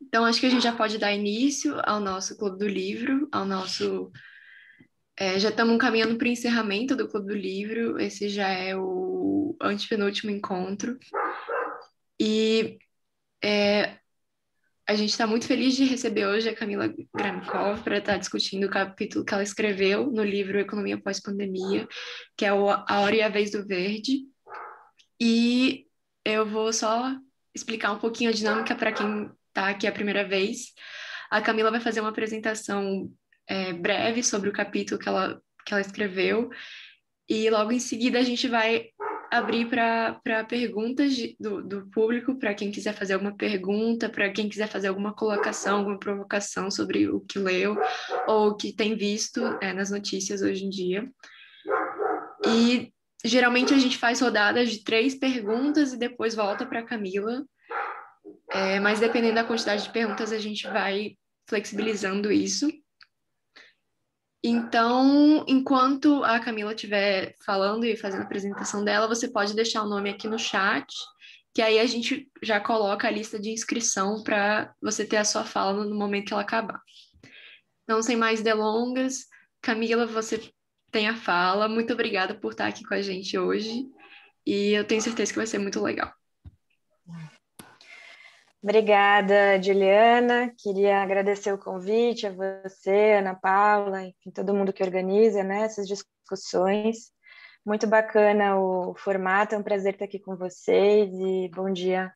Então, acho que a gente já pode dar início ao nosso Clube do Livro, ao nosso. Já estamos caminhando para o encerramento do Clube do Livro, esse já é o antepenúltimo encontro. E a gente está muito feliz de receber hoje a Camila Grankov para estar discutindo o capítulo que ela escreveu no livro Economia Pós-Pandemia, que é A Hora e a Vez do Verde. E eu vou só explicar um pouquinho a dinâmica para quem está aqui a primeira vez. A Camila vai fazer uma apresentação breve sobre o capítulo que ela escreveu, e logo em seguida a gente vai abrir para perguntas do público, para quem quiser fazer alguma pergunta, para quem quiser fazer alguma colocação, alguma provocação sobre o que leu ou o que tem visto nas notícias hoje em dia. E geralmente a gente faz rodadas de 3 perguntas e depois volta para a Camila, mas dependendo da quantidade de perguntas a gente vai flexibilizando isso. Então, enquanto a Camila estiver falando e fazendo a apresentação dela, você pode deixar o nome aqui no chat, que aí a gente já coloca a lista de inscrição para você ter a sua fala no momento que ela acabar. Então, sem mais delongas, Camila, você tem a fala. Muito obrigada por estar aqui com a gente hoje e eu tenho certeza que vai ser muito legal. Obrigada, Juliana. Queria agradecer o convite a você, Ana Paula, enfim, todo mundo que organiza, né, essas discussões. Muito bacana o formato, é um prazer estar aqui com vocês e bom dia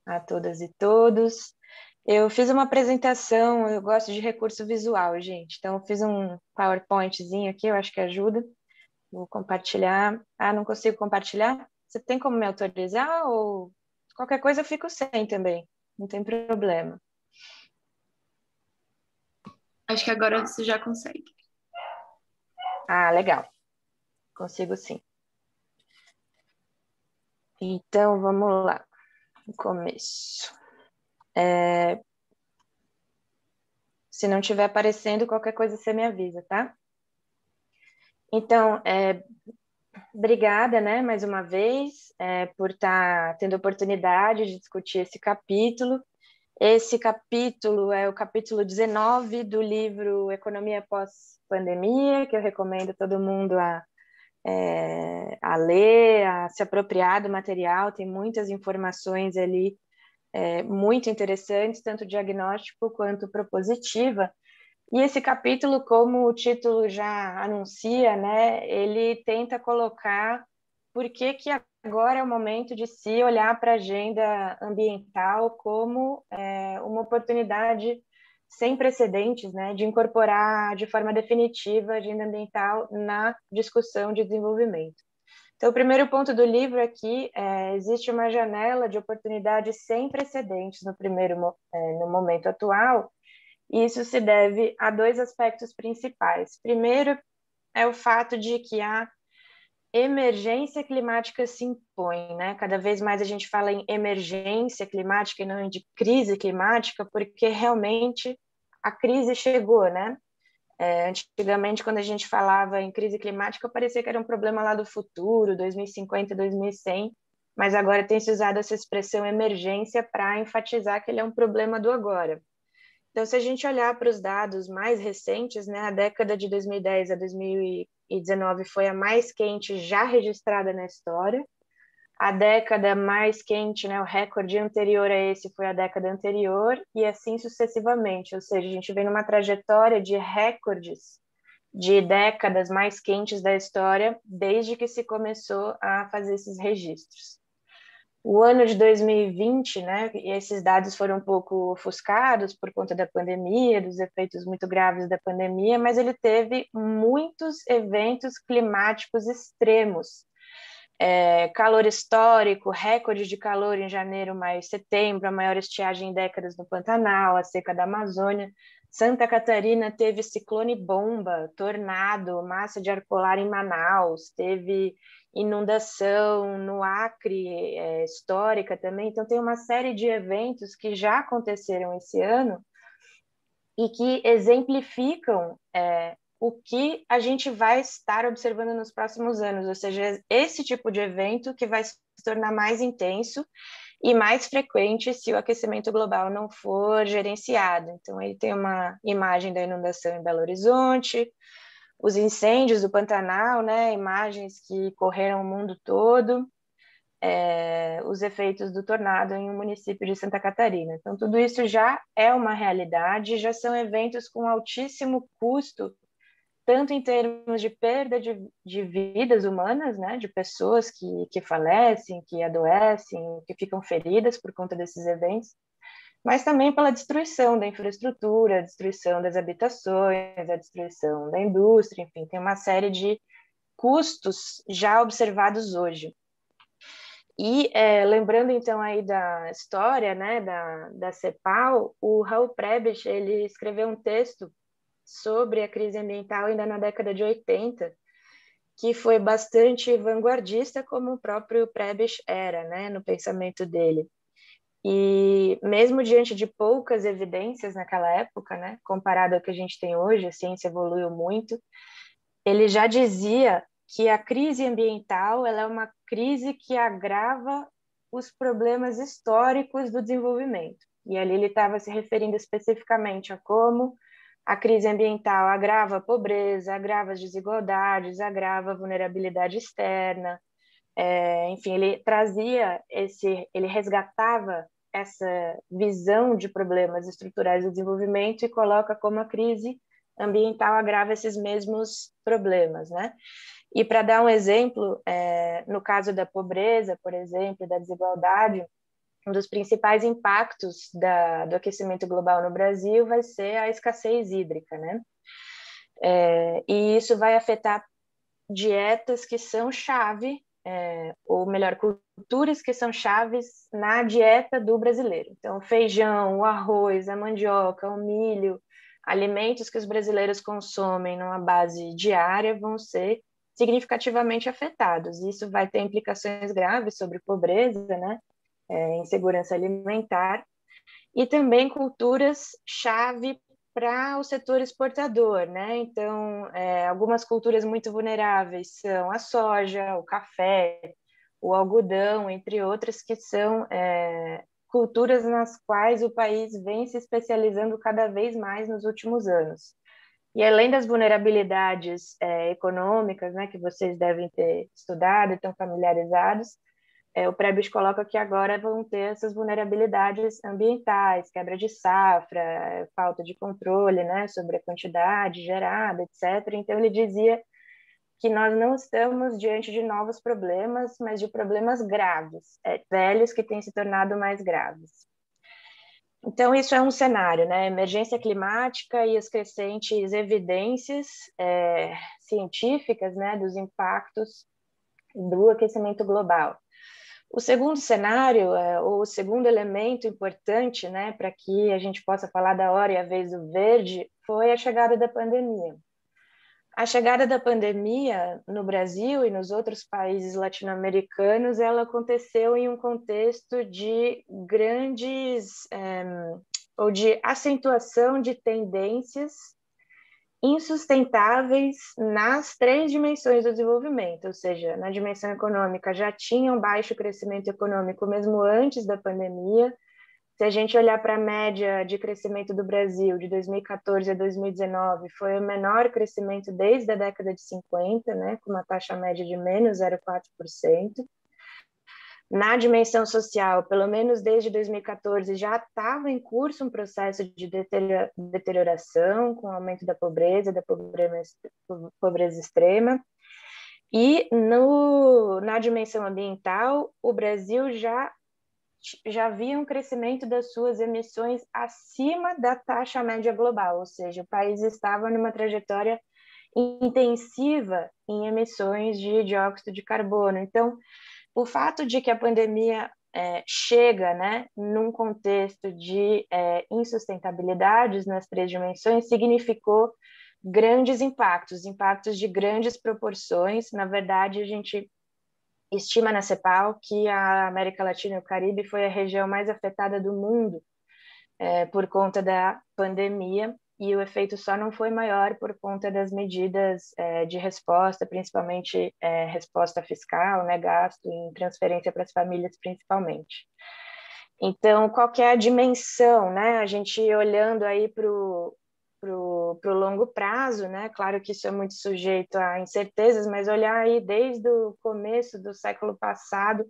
a todas e todos. Eu fiz uma apresentação, eu gosto de recurso visual, gente, então eu fiz um PowerPointzinho aqui, eu acho que ajuda. Vou compartilhar. Ah, não consigo compartilhar? Você tem como me autorizar ou qualquer coisa eu fico sem também? Não tem problema. Acho que agora você já consegue. Ah, legal. Consigo sim. Então, vamos lá. No começo. Se não estiver aparecendo, qualquer coisa você me avisa, tá? Então, obrigada, né, mais uma vez, por estar tendo a oportunidade de discutir esse capítulo. Esse capítulo é o capítulo 19 do livro Economia Pós-Pandemia, que eu recomendo todo mundo a ler, a se apropriar do material. Tem muitas informações ali muito interessantes, tanto diagnóstico quanto propositiva. E esse capítulo, como o título já anuncia, né, ele tenta colocar por que agora é o momento de se olhar para a agenda ambiental como uma oportunidade sem precedentes, né, de incorporar de forma definitiva a agenda ambiental na discussão de desenvolvimento. Então, o primeiro ponto do livro aqui existe uma janela de oportunidade sem precedentes no momento atual. Isso se deve a 2 aspectos principais. Primeiro é o fato de que a emergência climática se impõe, né? Cada vez mais a gente fala em emergência climática e não de crise climática, porque realmente a crise chegou, né? Antigamente, quando a gente falava em crise climática, parecia que era um problema lá do futuro, 2050, 2100, mas agora tem se usado essa expressão emergência para enfatizar que ele é um problema do agora. Então, se a gente olhar para os dados mais recentes, né, a década de 2010 a 2019 foi a mais quente já registrada na história. A década mais quente, né, o recorde anterior a esse foi a década anterior, e assim sucessivamente. Ou seja, a gente vem numa trajetória de recordes de décadas mais quentes da história, desde que se começou a fazer esses registros. O ano de 2020, né, e esses dados foram um pouco ofuscados por conta da pandemia, dos efeitos muito graves da pandemia, mas ele teve muitos eventos climáticos extremos. Calor histórico, recorde de calor em janeiro, maio e setembro, a maior estiagem em décadas no Pantanal, a seca da Amazônia. Santa Catarina teve ciclone bomba, tornado, massa de ar polar em Manaus, teve inundação no Acre, histórica também. Então, tem uma série de eventos que já aconteceram esse ano e que exemplificam o que a gente vai estar observando nos próximos anos, ou seja, esse tipo de evento que vai se tornar mais intenso e mais frequente se o aquecimento global não for gerenciado. Então, ele tem uma imagem da inundação em Belo Horizonte, os incêndios do Pantanal, né, imagens que correram o mundo todo, os efeitos do tornado em um município de Santa Catarina. Então, tudo isso já é uma realidade, já são eventos com altíssimo custo, tanto em termos de perda de vidas humanas, né, de pessoas que falecem, que adoecem, que ficam feridas por conta desses eventos, mas também pela destruição da infraestrutura, a destruição das habitações, a destruição da indústria, enfim, tem uma série de custos já observados hoje. E lembrando então aí da história, né, da CEPAL, o Raul Prebisch, ele escreveu um texto sobre a crise ambiental ainda na década de 80, que foi bastante vanguardista, como o próprio Prebisch era, né, no pensamento dele. E mesmo diante de poucas evidências naquela época, né, comparado ao que a gente tem hoje, a ciência evoluiu muito, ele já dizia que a crise ambiental ela é uma crise que agrava os problemas históricos do desenvolvimento. E ali ele estava se referindo especificamente a como a crise ambiental agrava a pobreza, agrava as desigualdades, agrava a vulnerabilidade externa. Enfim, ele trazia ele resgatava essa visão de problemas estruturais do desenvolvimento e coloca como a crise ambiental agrava esses mesmos problemas, né? E para dar um exemplo, no caso da pobreza, por exemplo, da desigualdade, um dos principais impactos do aquecimento global no Brasil vai ser a escassez hídrica, né? E isso vai afetar dietas que são chave, ou melhor, culturas que são chaves na dieta do brasileiro. Então, o feijão, o arroz, a mandioca, o milho, alimentos que os brasileiros consomem numa base diária vão ser significativamente afetados. Isso vai ter implicações graves sobre pobreza, né? Insegurança alimentar, e também culturas-chave para o setor exportador, né? Então, algumas culturas muito vulneráveis são a soja, o café, o algodão, entre outras, que são culturas nas quais o país vem se especializando cada vez mais nos últimos anos. E além das vulnerabilidades econômicas, né, que vocês devem ter estudado e estão familiarizados, o Prebis coloca que agora vão ter essas vulnerabilidades ambientais, quebra de safra, falta de controle, né, sobre a quantidade gerada, etc. Então, ele dizia que nós não estamos diante de novos problemas, mas de problemas graves, velhos que têm se tornado mais graves. Então, isso é um cenário, né? Emergência climática e as crescentes evidências científicas, né, dos impactos do aquecimento global. O segundo cenário, ou o segundo elemento importante, né, para que a gente possa falar da hora e a vez do verde, foi a chegada da pandemia. A chegada da pandemia no Brasil e nos outros países latino-americanos, ela aconteceu em um contexto de ou de acentuação de tendências insustentáveis nas três dimensões do desenvolvimento, ou seja, na dimensão econômica já tinha um baixo crescimento econômico mesmo antes da pandemia. Se a gente olhar para a média de crescimento do Brasil de 2014 a 2019, foi o menor crescimento desde a década de 50, né, com uma taxa média de menos 0,4%. Na dimensão social, pelo menos desde 2014, já estava em curso um processo de deterioração, com o aumento da pobreza extrema. E na dimensão ambiental, o Brasil já via um crescimento das suas emissões acima da taxa média global, ou seja, o país estava numa trajetória intensiva em emissões de dióxido de carbono. Então, o fato de que a pandemia chega, né, num contexto de insustentabilidades nas três dimensões, significou grandes impactos de grandes proporções. Na verdade, a gente estima na CEPAL que a América Latina e o Caribe foi a região mais afetada do mundo por conta da pandemia, e o efeito só não foi maior por conta das medidas de resposta, principalmente resposta fiscal, né, gasto em transferência para as famílias, principalmente. Então, qual que é a dimensão, né? A gente olhando aí para o longo prazo, né? Claro que isso é muito sujeito a incertezas, mas olhar aí desde o começo do século passado,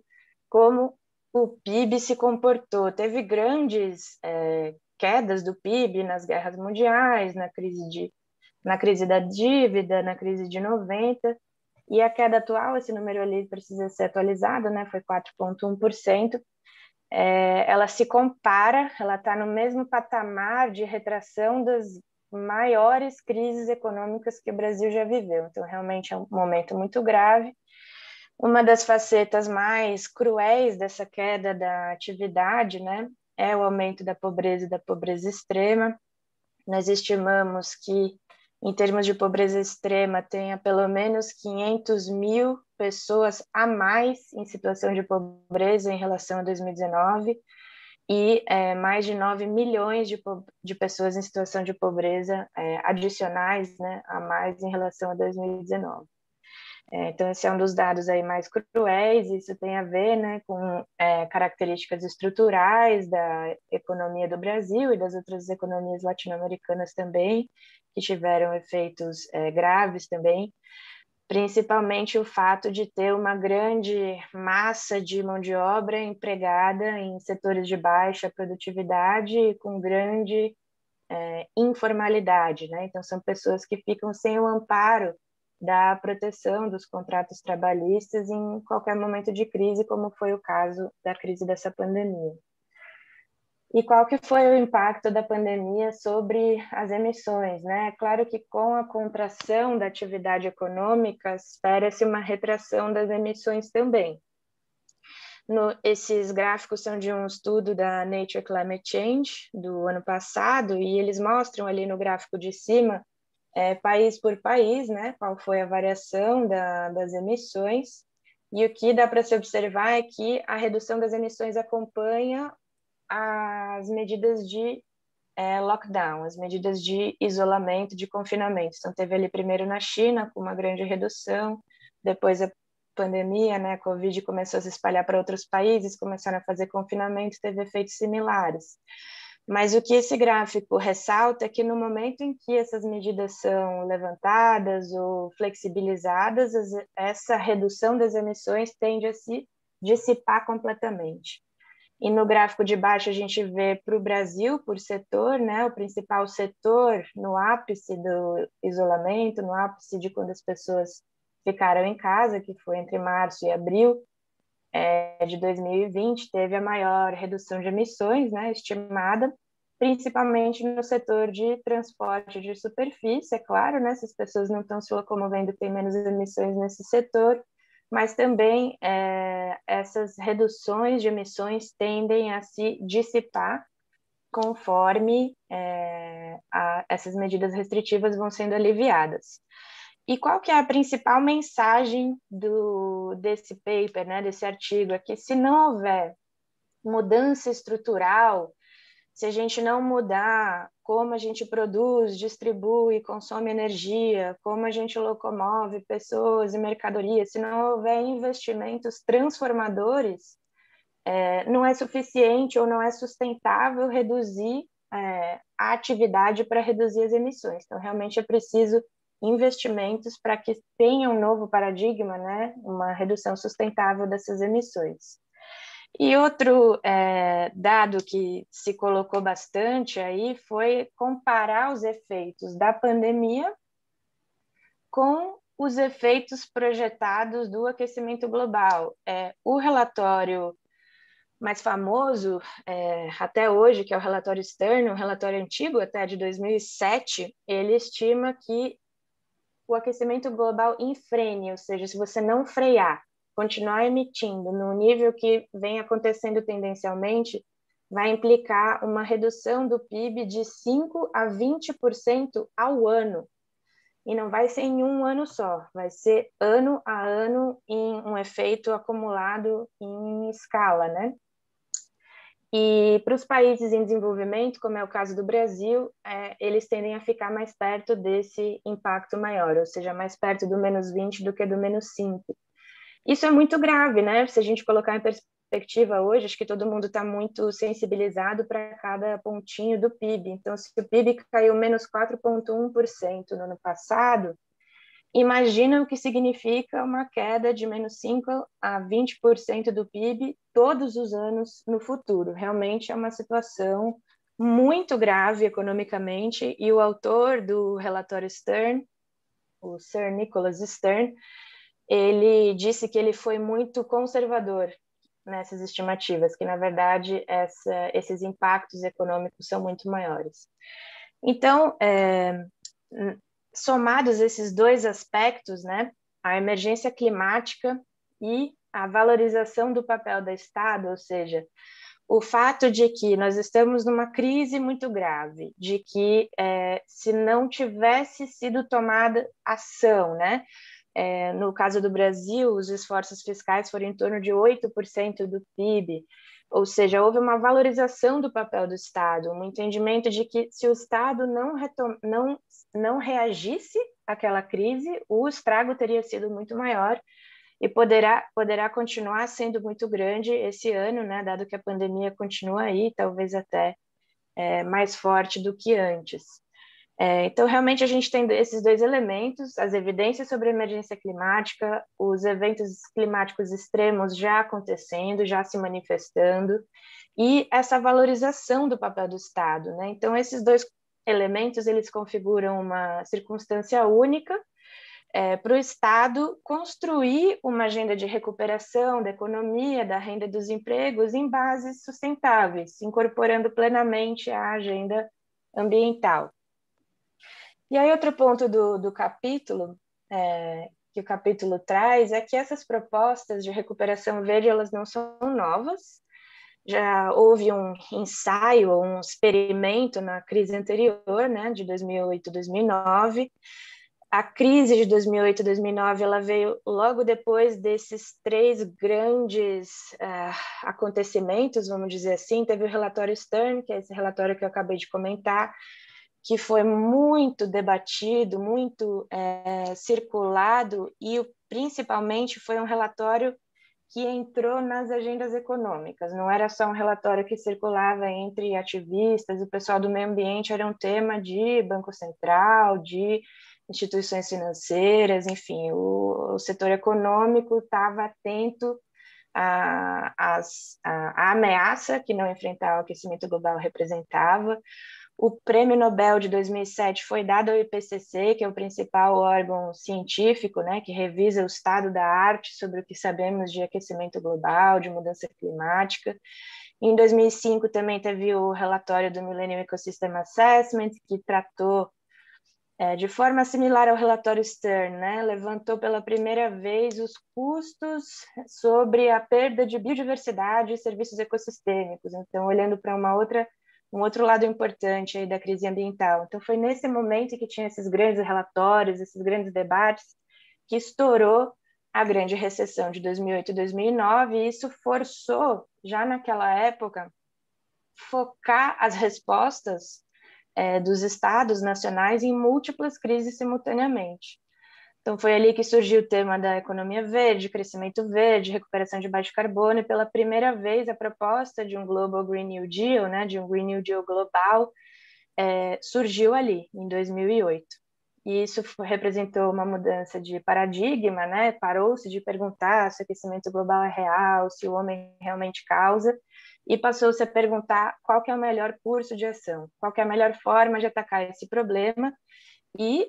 como o PIB se comportou. Teve grandes quedas do PIB nas guerras mundiais, na crise da dívida, na crise de 90, e a queda atual, esse número ali precisa ser atualizado, né? Foi 4,1%. Ela se compara, ela está no mesmo patamar de retração das maiores crises econômicas que o Brasil já viveu. Então, realmente é um momento muito grave. Uma das facetas mais cruéis dessa queda da atividade, né, é o aumento da pobreza e da pobreza extrema. Nós estimamos que, em termos de pobreza extrema, tenha pelo menos 500 mil pessoas a mais em situação de pobreza em relação a 2019 e mais de 9 milhões de pessoas em situação de pobreza adicionais, né, a mais em relação a 2019. Então, esse é um dos dados aí mais cruéis, isso tem a ver, né, com características estruturais da economia do Brasil e das outras economias latino-americanas também, que tiveram efeitos graves também, principalmente o fato de ter uma grande massa de mão de obra empregada em setores de baixa produtividade e com grande informalidade, né? Então, são pessoas que ficam sem o amparo da proteção dos contratos trabalhistas em qualquer momento de crise, como foi o caso da crise dessa pandemia. E qual que foi o impacto da pandemia sobre as emissões, né? Claro que com a contração da atividade econômica, espera-se uma retração das emissões também. Esses gráficos são de um estudo da Nature Climate Change do ano passado, e eles mostram ali no gráfico de cima, país por país, né, qual foi a variação das emissões, e o que dá para se observar é que a redução das emissões acompanha as medidas de lockdown, as medidas de isolamento, de confinamento. Então, teve ali primeiro na China, com uma grande redução, depois a pandemia, né, a Covid começou a se espalhar para outros países, começaram a fazer confinamento, teve efeitos similares. Mas o que esse gráfico ressalta é que no momento em que essas medidas são levantadas ou flexibilizadas, essa redução das emissões tende a se dissipar completamente. E no gráfico de baixo a gente vê para o Brasil, por setor, né, o principal setor no ápice do isolamento, no ápice de quando as pessoas ficaram em casa, que foi entre março e abril de 2020, teve a maior redução de emissões, né, estimada, principalmente no setor de transporte de superfície, é claro, né, se as pessoas não estão se locomovendo, tem menos emissões nesse setor, mas também essas reduções de emissões tendem a se dissipar conforme essas medidas restritivas vão sendo aliviadas. E qual que é a principal mensagem desse paper, né, desse artigo? É que se não houver mudança estrutural, se a gente não mudar como a gente produz, distribui, consome energia, como a gente locomove pessoas e mercadorias, se não houver investimentos transformadores, não é suficiente ou não é sustentável reduzir a atividade para reduzir as emissões. Então, realmente é preciso investimentos para que tenha um novo paradigma, né, uma redução sustentável dessas emissões. E outro dado que se colocou bastante aí foi comparar os efeitos da pandemia com os efeitos projetados do aquecimento global. O relatório mais famoso até hoje, que é o relatório Stern, um relatório antigo até de 2007, ele estima que o aquecimento global enfrene, ou seja, se você não frear, continuar emitindo no nível que vem acontecendo tendencialmente, vai implicar uma redução do PIB de 5 a 20% ao ano. E não vai ser em um ano só, vai ser ano a ano em um efeito acumulado em escala, né? E para os países em desenvolvimento, como é o caso do Brasil, eles tendem a ficar mais perto desse impacto maior, ou seja, mais perto do -20 do que do -5. Isso é muito grave, né? Se a gente colocar em perspectiva hoje, acho que todo mundo está muito sensibilizado para cada pontinho do PIB. Então, se o PIB caiu menos 4,1% no ano passado, imagina o que significa uma queda de menos 5 a 20% do PIB todos os anos no futuro. Realmente é uma situação muito grave economicamente, e o autor do relatório Stern, o Sir Nicholas Stern, ele disse que ele foi muito conservador nessas estimativas, que na verdade esses impactos econômicos são muito maiores. Então, somados esses dois aspectos, né, a emergência climática e a valorização do papel do Estado, ou seja, o fato de que nós estamos numa crise muito grave, de que se não tivesse sido tomada ação, né, no caso do Brasil, os esforços fiscais foram em torno de 8% do PIB, ou seja, houve uma valorização do papel do Estado, um entendimento de que se o Estado não reagisse àquela crise, o estrago teria sido muito maior e poderá continuar sendo muito grande esse ano, né, dado que a pandemia continua aí, talvez até mais forte do que antes. Então, realmente, a gente tem esses dois elementos, as evidências sobre a emergência climática, os eventos climáticos extremos já acontecendo, já se manifestando, e essa valorização do papel do Estado, né? Então, esses dois elementos, eles configuram uma circunstância única para o Estado construir uma agenda de recuperação da economia, da renda, dos empregos em bases sustentáveis, incorporando plenamente a agenda ambiental. E aí outro ponto do capítulo, que o capítulo traz, é que essas propostas de recuperação verde, elas não são novas. Já houve um ensaio, um experimento na crise anterior, né, de 2008 2009. A crise de 2008 2009 ela veio logo depois desses três grandes acontecimentos, vamos dizer assim. Teve o relatório Stern, que é esse relatório que eu acabei de comentar, que foi muito debatido, muito circulado, e principalmente foi um relatório que entrou nas agendas econômicas. Não era só um relatório que circulava entre ativistas, o pessoal do meio ambiente, era um tema de Banco Central, de instituições financeiras, enfim, o setor econômico estava atento à ameaça que não enfrentar o aquecimento global representava. O Prêmio Nobel de 2007 foi dado ao IPCC, que é o principal órgão científico, né, que revisa o estado da arte sobre o que sabemos de aquecimento global, de mudança climática. Em 2005 também teve o relatório do Millennium Ecosystem Assessment, que tratou de forma similar ao relatório Stern, né, levantou pela primeira vez os custos sobre a perda de biodiversidade e serviços ecossistêmicos. Então, olhando para um outro lado importante aí da crise ambiental. Então, foi nesse momento que tinha esses grandes relatórios, esses grandes debates, que estourou a grande recessão de 2008 e 2009, e isso forçou, já naquela época, focar as respostas dos estados nacionais em múltiplas crises simultaneamente. Então, foi ali que surgiu o tema da economia verde, crescimento verde, recuperação de baixo carbono, e pela primeira vez a proposta de um Global Green New Deal, né, de um Green New Deal global, surgiu ali, em 2008. E isso representou uma mudança de paradigma, né? Parou-se de perguntar se o aquecimento global é real, se o homem realmente causa, e passou-se a perguntar qual que é o melhor curso de ação, qual que é a melhor forma de atacar esse problema. E,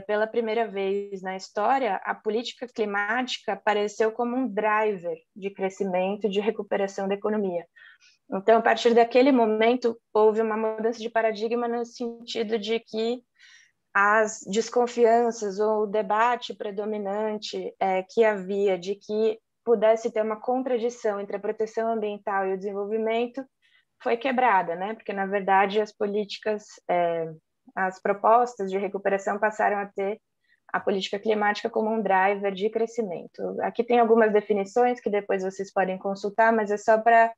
pela primeira vez na história, a política climática apareceu como um driver de crescimento, de recuperação da economia. Então, a partir daquele momento, houve uma mudança de paradigma no sentido de que as desconfianças ou o debate predominante que havia de que pudesse ter uma contradição entre a proteção ambiental e o desenvolvimento foi quebrada, né? Porque, na verdade, as políticas, as propostas de recuperação passaram a ter a política climática como um driver de crescimento. Aqui tem algumas definições que depois vocês podem consultar, mas é só para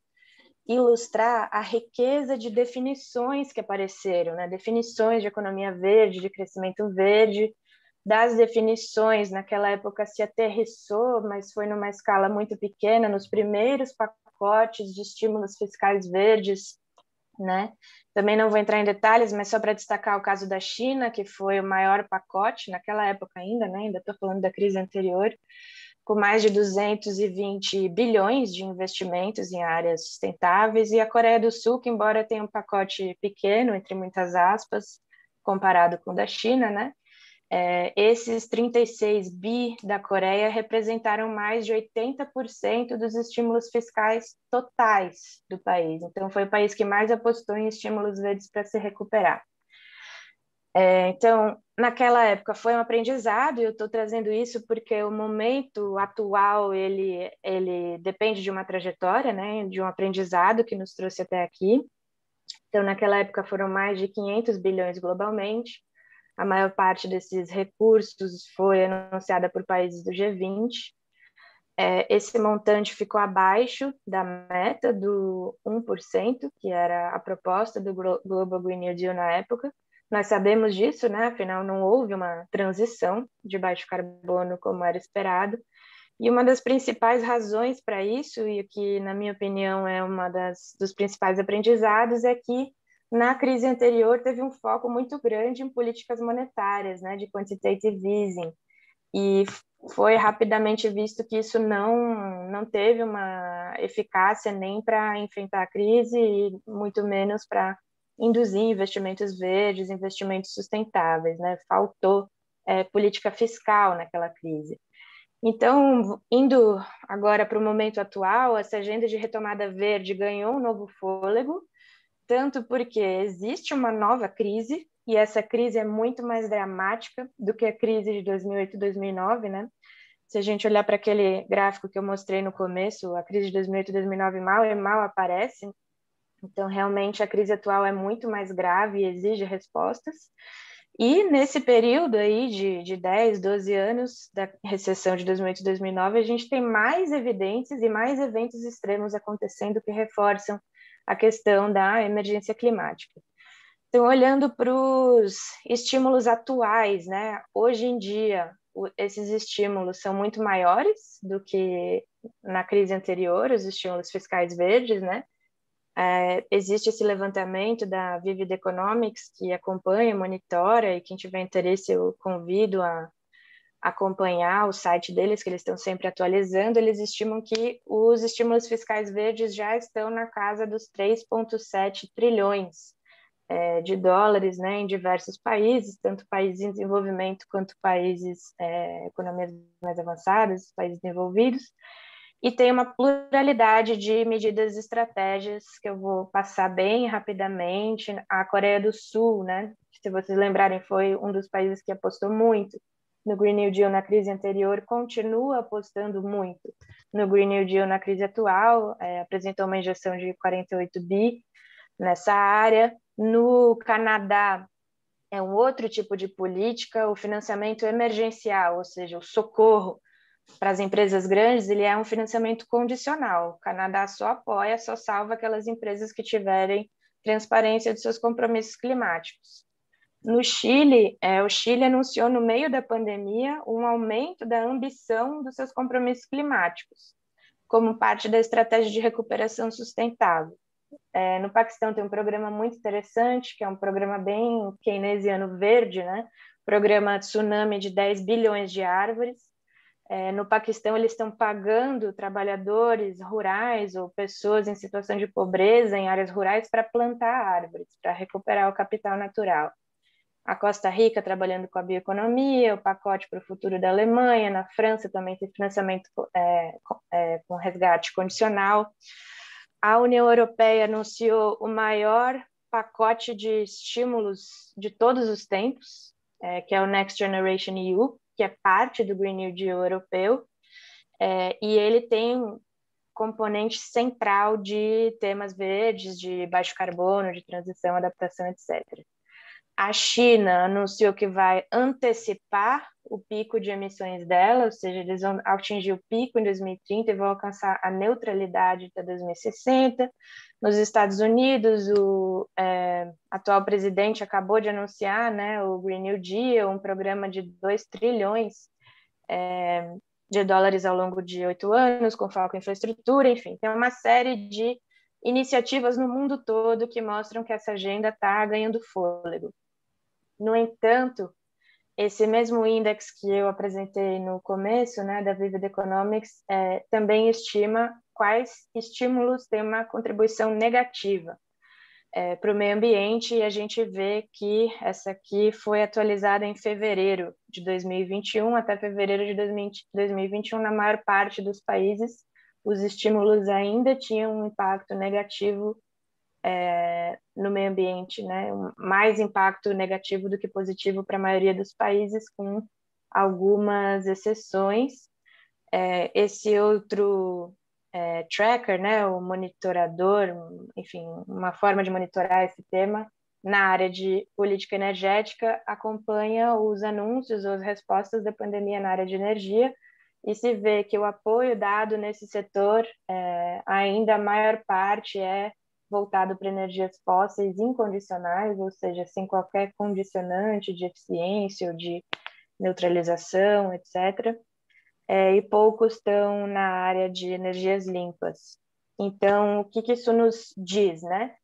ilustrar a riqueza de definições que apareceram, né? Definições de economia verde, de crescimento verde. Das definições, naquela época se aterrissou, mas foi numa escala muito pequena, nos primeiros pacotes de estímulos fiscais verdes, né? Também não vou entrar em detalhes, mas só para destacar o caso da China, que foi o maior pacote naquela época ainda, né? Ainda estou falando da crise anterior, com mais de 220 bilhões de investimentos em áreas sustentáveis, e a Coreia do Sul, que embora tenha um pacote pequeno, entre muitas aspas, comparado com o da China, né? Esses 36 bi da Coreia representaram mais de 80% dos estímulos fiscais totais do país. Então, foi o país que mais apostou em estímulos verdes para se recuperar. Então, naquela época foi um aprendizado, e eu estou trazendo isso porque o momento atual ele depende de uma trajetória, né, de um aprendizado que nos trouxe até aqui. Então, naquela época foram mais de 500 bilhões globalmente. A maior parte desses recursos foi anunciada por países do G20. Esse montante ficou abaixo da meta do 1%, que era a proposta do Global Green New Deal na época. Nós sabemos disso, né? Afinal, não houve uma transição de baixo carbono como era esperado. E uma das principais razões para isso, e que, na minha opinião, é dos principais aprendizados, é que na crise anterior teve um foco muito grande em políticas monetárias, né, de quantitative easing, e foi rapidamente visto que isso não teve uma eficácia nem para enfrentar a crise e muito menos para induzir investimentos verdes, investimentos sustentáveis, né? Faltou política fiscal naquela crise. Então, indo agora para o momento atual, essa agenda de retomada verde ganhou um novo fôlego, tanto porque existe uma nova crise, e essa crise é muito mais dramática do que a crise de 2008 e 2009, né? Se a gente olhar para aquele gráfico que eu mostrei no começo, a crise de 2008 e 2009 mal aparece. Então, realmente, a crise atual é muito mais grave e exige respostas. E nesse período aí de 10, 12 anos da recessão de 2008 e 2009, a gente tem mais evidências e mais eventos extremos acontecendo que reforçam a questão da emergência climática. Então, olhando para os estímulos atuais, né? Hoje em dia, esses estímulos são muito maiores do que na crise anterior, os estímulos fiscais verdes, né? Existe esse levantamento da Vivid Economics, que acompanha, monitora, e quem tiver interesse eu convido a acompanhar o site deles, que eles estão sempre atualizando. Eles estimam que os estímulos fiscais verdes já estão na casa dos 3,7 trilhões de dólares, né, em diversos países, tanto países em desenvolvimento quanto países, economias mais avançadas, países desenvolvidos. E tem uma pluralidade de medidas e estratégias que eu vou passar bem rapidamente. A Coreia do Sul, né, se vocês lembrarem, foi um dos países que apostou muito no Green New Deal na crise anterior, continua apostando muito no Green New Deal na crise atual, apresentou uma injeção de 48 bi nessa área. No Canadá, é um outro tipo de política, o financiamento emergencial, ou seja, o socorro para as empresas grandes, ele é um financiamento condicional. O Canadá só apoia, só salva aquelas empresas que tiverem transparência de seus compromissos climáticos. No Chile, o Chile anunciou no meio da pandemia um aumento da ambição dos seus compromissos climáticos, como parte da estratégia de recuperação sustentável. No Paquistão tem um programa muito interessante, que é um programa bem keynesiano verde, né? Programa Tsunami de 10 bilhões de árvores. No Paquistão, eles estão pagando trabalhadores rurais ou pessoas em situação de pobreza em áreas rurais para plantar árvores, para recuperar o capital natural. A Costa Rica trabalhando com a bioeconomia, o pacote para o futuro da Alemanha. Na França também tem financiamento com resgate condicional. A União Europeia anunciou o maior pacote de estímulos de todos os tempos, que é o Next Generation EU, que é parte do Green New Deal europeu, e ele tem componente central de temas verdes, de baixo carbono, de transição, adaptação, etc. A China anunciou que vai antecipar o pico de emissões dela, ou seja, eles vão atingir o pico em 2030 e vão alcançar a neutralidade até 2060. Nos Estados Unidos, o atual presidente acabou de anunciar, né, o Green New Deal, um programa de 2 trilhões de dólares ao longo de 8 anos, com foco em infraestrutura, enfim, tem uma série de iniciativas no mundo todo que mostram que essa agenda está ganhando fôlego. No entanto, esse mesmo índice que eu apresentei no começo, né, da Vivid Economics, também estima quais estímulos têm uma contribuição negativa para o meio ambiente, e a gente vê que essa aqui foi atualizada em fevereiro de 2021 até fevereiro de 2021, na maior parte dos países, os estímulos ainda tinham um impacto negativo no meio ambiente, né? Mais impacto negativo do que positivo para a maioria dos países, com algumas exceções. Esse outro tracker, né, o monitorador, enfim, uma forma de monitorar esse tema na área de política energética, acompanha os anúncios ou as respostas da pandemia na área de energia, e se vê que o apoio dado nesse setor, ainda a maior parte é voltado para energias fósseis incondicionais, ou seja, sem qualquer condicionante de eficiência ou de neutralização, etc. E poucos estão na área de energias limpas. Então, o que isso nos diz, né?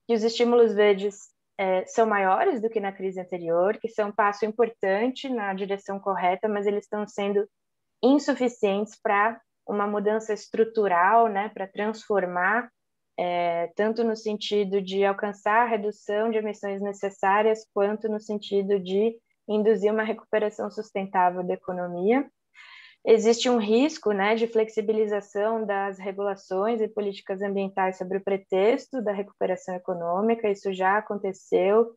Que os estímulos verdes são maiores do que na crise anterior, que são um passo importante na direção correta, mas eles estão sendo insuficientes para uma mudança estrutural, né? Para transformar, tanto no sentido de alcançar a redução de emissões necessárias, quanto no sentido de induzir uma recuperação sustentável da economia. Existe um risco, né, de flexibilização das regulações e políticas ambientais sobre o pretexto da recuperação econômica. Isso já aconteceu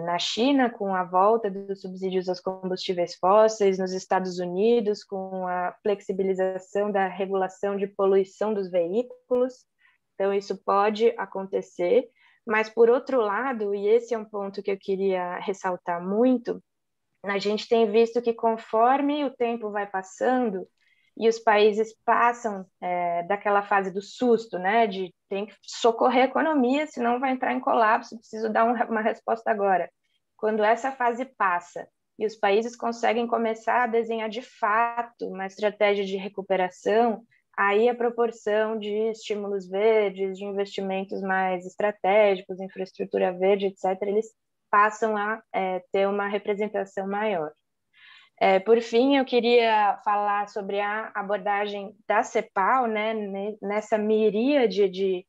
na China, com a volta dos subsídios aos combustíveis fósseis, nos Estados Unidos, com a flexibilização da regulação de poluição dos veículos. Então, isso pode acontecer. Mas, por outro lado, e esse é um ponto que eu queria ressaltar muito, a gente tem visto que conforme o tempo vai passando e os países passam daquela fase do susto, né, de tem que socorrer a economia, senão vai entrar em colapso, preciso dar uma resposta agora. Quando essa fase passa e os países conseguem começar a desenhar de fato uma estratégia de recuperação, aí a proporção de estímulos verdes, de investimentos mais estratégicos, infraestrutura verde, etc., eles passam a ter uma representação maior. Por fim, eu queria falar sobre a abordagem da CEPAL, né, nessa miríade de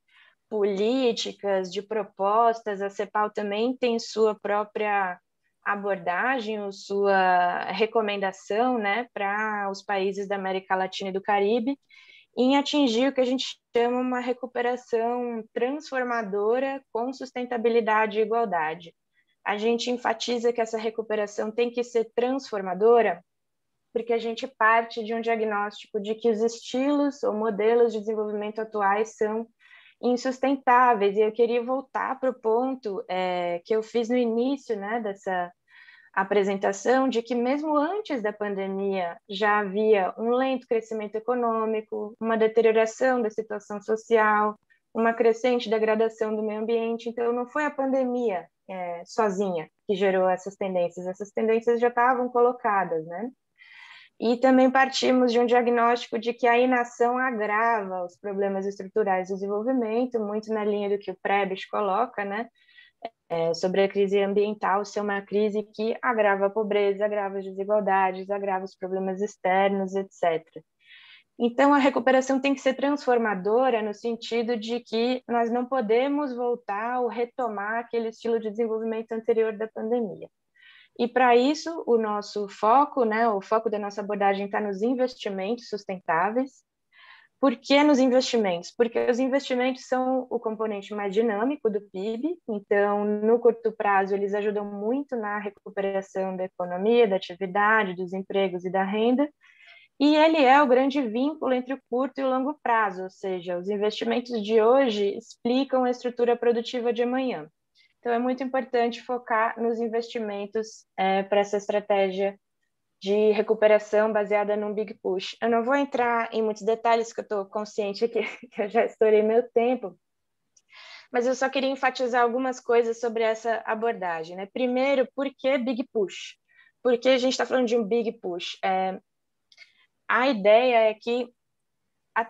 políticas, de propostas. A CEPAL também tem sua própria abordagem, ou sua recomendação, né, para os países da América Latina e do Caribe, em atingir o que a gente chama uma recuperação transformadora com sustentabilidade e igualdade. A gente enfatiza que essa recuperação tem que ser transformadora, porque a gente parte de um diagnóstico de que os estilos ou modelos de desenvolvimento atuais são insustentáveis. E eu queria voltar para o ponto que eu fiz no início, né, dessa apresentação, de que mesmo antes da pandemia já havia um lento crescimento econômico, uma deterioração da situação social, uma crescente degradação do meio ambiente. Então, não foi a pandemia sozinha que gerou essas tendências já estavam colocadas, né? E também partimos de um diagnóstico de que a inação agrava os problemas estruturais do desenvolvimento, muito na linha do que o Prebisch coloca, né? Sobre a crise ambiental ser uma crise que agrava a pobreza, agrava as desigualdades, agrava os problemas externos, etc. Então, a recuperação tem que ser transformadora no sentido de que nós não podemos voltar ou retomar aquele estilo de desenvolvimento anterior da pandemia. E, para isso, o nosso foco, né, o foco da nossa abordagem está nos investimentos sustentáveis. Por que nos investimentos? Porque os investimentos são o componente mais dinâmico do PIB, então, no curto prazo, eles ajudam muito na recuperação da economia, da atividade, dos empregos e da renda, e ele é o grande vínculo entre o curto e o longo prazo, ou seja, os investimentos de hoje explicam a estrutura produtiva de amanhã. Então, é muito importante focar nos investimentos para essa estratégia de recuperação baseada num Big Push. Eu não vou entrar em muitos detalhes, que eu estou consciente que eu já estourei meu tempo, mas eu só queria enfatizar algumas coisas sobre essa abordagem, né? Primeiro, por que Big Push? Por que a gente está falando de um Big Push? a ideia é que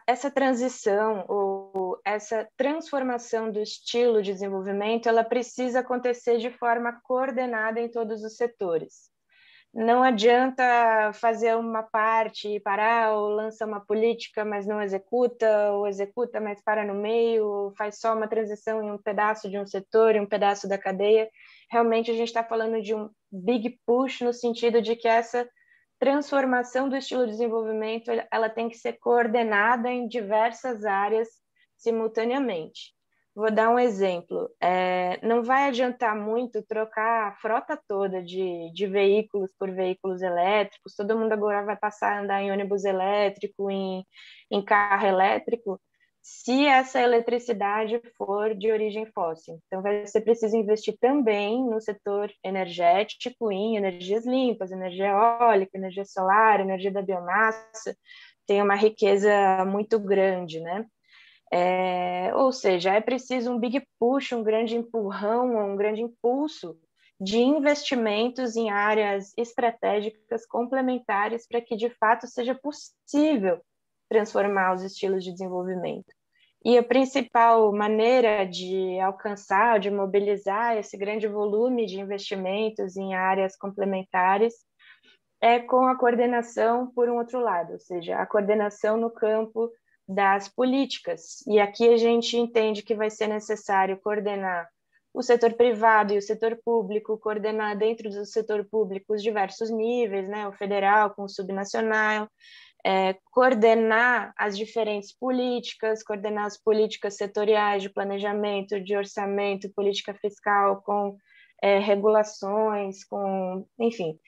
essa transição ou essa transformação do estilo de desenvolvimento, ela precisa acontecer de forma coordenada em todos os setores. Não adianta fazer uma parte e parar, ou lança uma política, mas não executa, ou executa, mas para no meio, ou faz só uma transição em um pedaço de um setor, em um pedaço da cadeia. Realmente a gente está falando de um big push no sentido de que essa transformação do estilo de desenvolvimento ela tem que ser coordenada em diversas áreas simultaneamente. Vou dar um exemplo. Não vai adiantar muito trocar a frota toda de veículos por veículos elétricos. Todo mundo agora vai passar a andar em ônibus elétrico, em carro elétrico, se essa eletricidade for de origem fóssil. Então, vai ser preciso investir também no setor energético, em energias limpas, energia eólica, energia solar, energia da biomassa. Tem uma riqueza muito grande, né? Ou seja, é preciso um big push, um grande empurrão, um grande impulso de investimentos em áreas estratégicas complementares para que, de fato, seja possível transformar os estilos de desenvolvimento. E a principal maneira de alcançar, de mobilizar esse grande volume de investimentos em áreas complementares é com a coordenação por um outro lado, ou seja, a coordenação no campo das políticas. E aqui a gente entende que vai ser necessário coordenar o setor privado e o setor público, coordenar dentro do setor público os diversos níveis, né, o federal com o subnacional, coordenar as diferentes políticas, coordenar as políticas setoriais de planejamento, de orçamento, política fiscal, com regulações, com, enfim,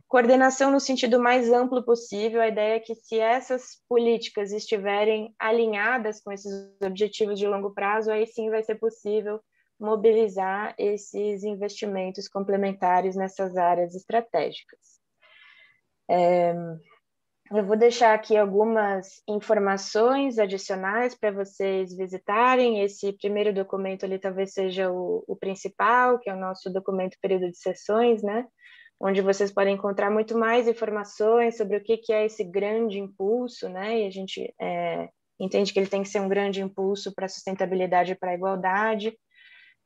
coordenação no sentido mais amplo possível. A ideia é que, se essas políticas estiverem alinhadas com esses objetivos de longo prazo, aí sim vai ser possível mobilizar esses investimentos complementares nessas áreas estratégicas. Eu vou deixar aqui algumas informações adicionais para vocês visitarem. Esse primeiro documento ali talvez seja o principal, que é o nosso documento período de sessões, né? Onde vocês podem encontrar muito mais informações sobre o que é esse grande impulso, né? E a gente entende que ele tem que ser um grande impulso para a sustentabilidade e para a igualdade.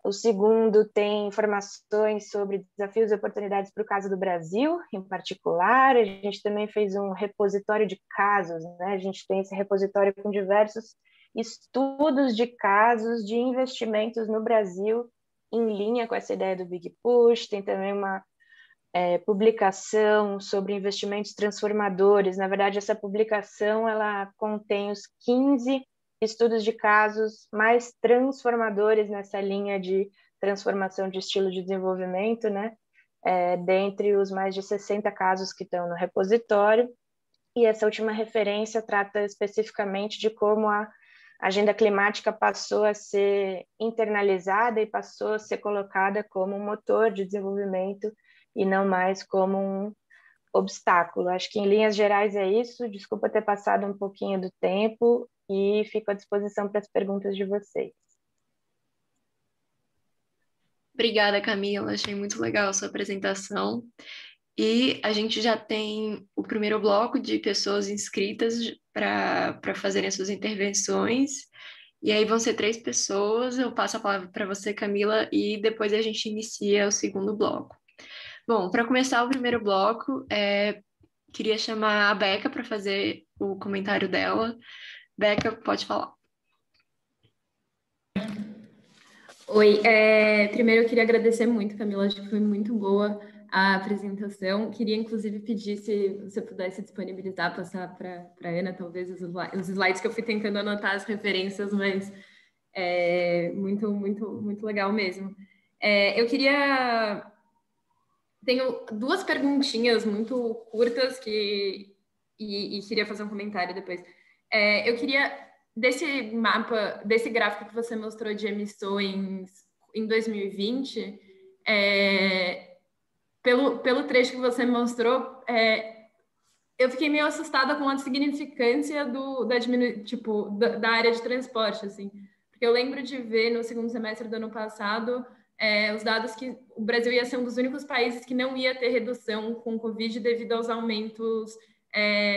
O segundo tem informações sobre desafios e oportunidades para o caso do Brasil, em particular. A gente também fez um repositório de casos, né? A gente tem esse repositório com diversos estudos de casos de investimentos no Brasil, em linha com essa ideia do Big Push. Tem também uma publicação sobre investimentos transformadores. Na verdade, essa publicação ela contém os 15 estudos de casos mais transformadores nessa linha de transformação de estilo de desenvolvimento, né? Dentre os mais de 60 casos que estão no repositório. E essa última referência trata especificamente de como a agenda climática passou a ser internalizada e passou a ser colocada como um motor de desenvolvimento e não mais como um obstáculo. Acho que, em linhas gerais, é isso. Desculpa ter passado um pouquinho do tempo e fico à disposição para as perguntas de vocês. Obrigada, Camila. Achei muito legal a sua apresentação. E a gente já tem o primeiro bloco de pessoas inscritas para fazerem as suas intervenções. E aí vão ser 3 pessoas. Eu passo a palavra para você, Camila, e depois a gente inicia o segundo bloco. Bom, para começar o primeiro bloco, queria chamar a Beca para fazer o comentário dela. Beca, pode falar. Oi, primeiro eu queria agradecer muito, Camila, acho que foi muito boa a apresentação. Queria, inclusive, pedir se você pudesse disponibilizar, passar para a Ana, talvez, os slides que eu fui tentando anotar as referências, mas muito, muito, muito legal mesmo. Eu queria... Tenho 2 perguntinhas muito curtas e queria fazer um comentário depois. Eu queria... Desse mapa, desse gráfico que você mostrou de emissões em 2020, pelo trecho que você mostrou, eu fiquei meio assustada com a significância da área de transporte, assim, porque eu lembro de ver no segundo semestre do ano passado os dados que o Brasil ia ser um dos únicos países que não ia ter redução com o Covid devido aos aumentos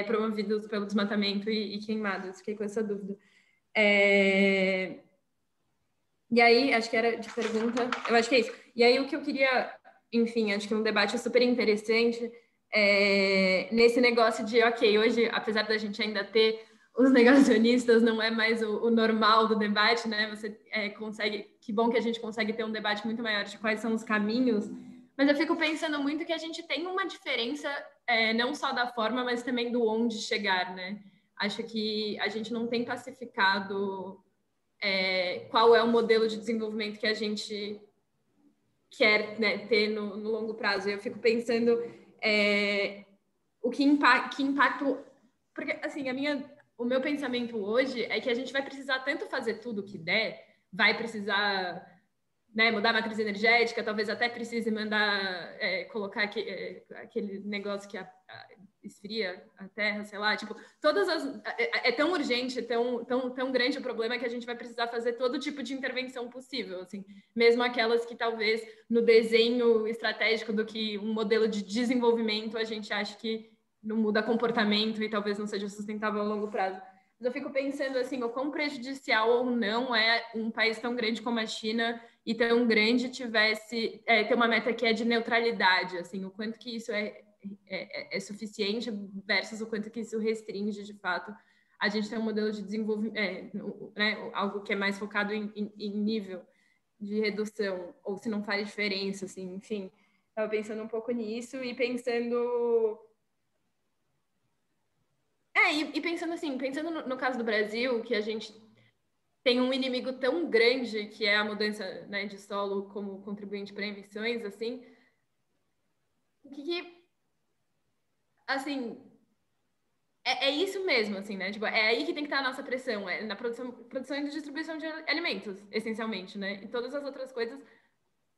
promovidos pelo desmatamento e queimadas. Fiquei com essa dúvida. E aí, acho que era de pergunta, eu acho que é isso. E aí, o que eu queria, enfim, acho que um debate super interessante nesse negócio de, ok, hoje, apesar da gente ainda ter os negacionistas, não é mais o normal do debate, né? Você consegue, que bom que a gente consegue ter um debate muito maior de quais são os caminhos, mas eu fico pensando muito que a gente tem uma diferença, não só da forma, mas também do onde chegar, né? Acho que a gente não tem pacificado qual é o modelo de desenvolvimento que a gente quer, né, ter no longo prazo. Eu fico pensando que impacto... Porque, assim, o meu pensamento hoje é que a gente vai precisar tanto fazer tudo o que der, vai precisar, né, mudar a matriz energética, talvez até precise mandar colocar aquele negócio que esfria a terra, sei lá, tipo, é tão urgente, tão grande o problema que a gente vai precisar fazer todo tipo de intervenção possível, assim, mesmo aquelas que talvez no desenho estratégico do que um modelo de desenvolvimento a gente acha que não muda comportamento e talvez não seja sustentável a longo prazo. Mas eu fico pensando assim, o quão prejudicial ou não é um país tão grande como a China e tão grande ter uma meta que é de neutralidade, assim, o quanto que isso é suficiente versus o quanto que isso restringe, de fato, a gente tem um modelo de desenvolvimento, né, algo que é mais focado em nível de redução, ou se não faz diferença, assim, enfim. Estava pensando um pouco nisso e pensando... E pensando assim, pensando no caso do Brasil, que a gente tem um inimigo tão grande que é a mudança, né, de solo como contribuinte para emissões, assim, assim, é isso mesmo, assim, né? Tipo, é aí que tem que estar a nossa pressão, na produção e distribuição de alimentos, essencialmente, né? E todas as outras coisas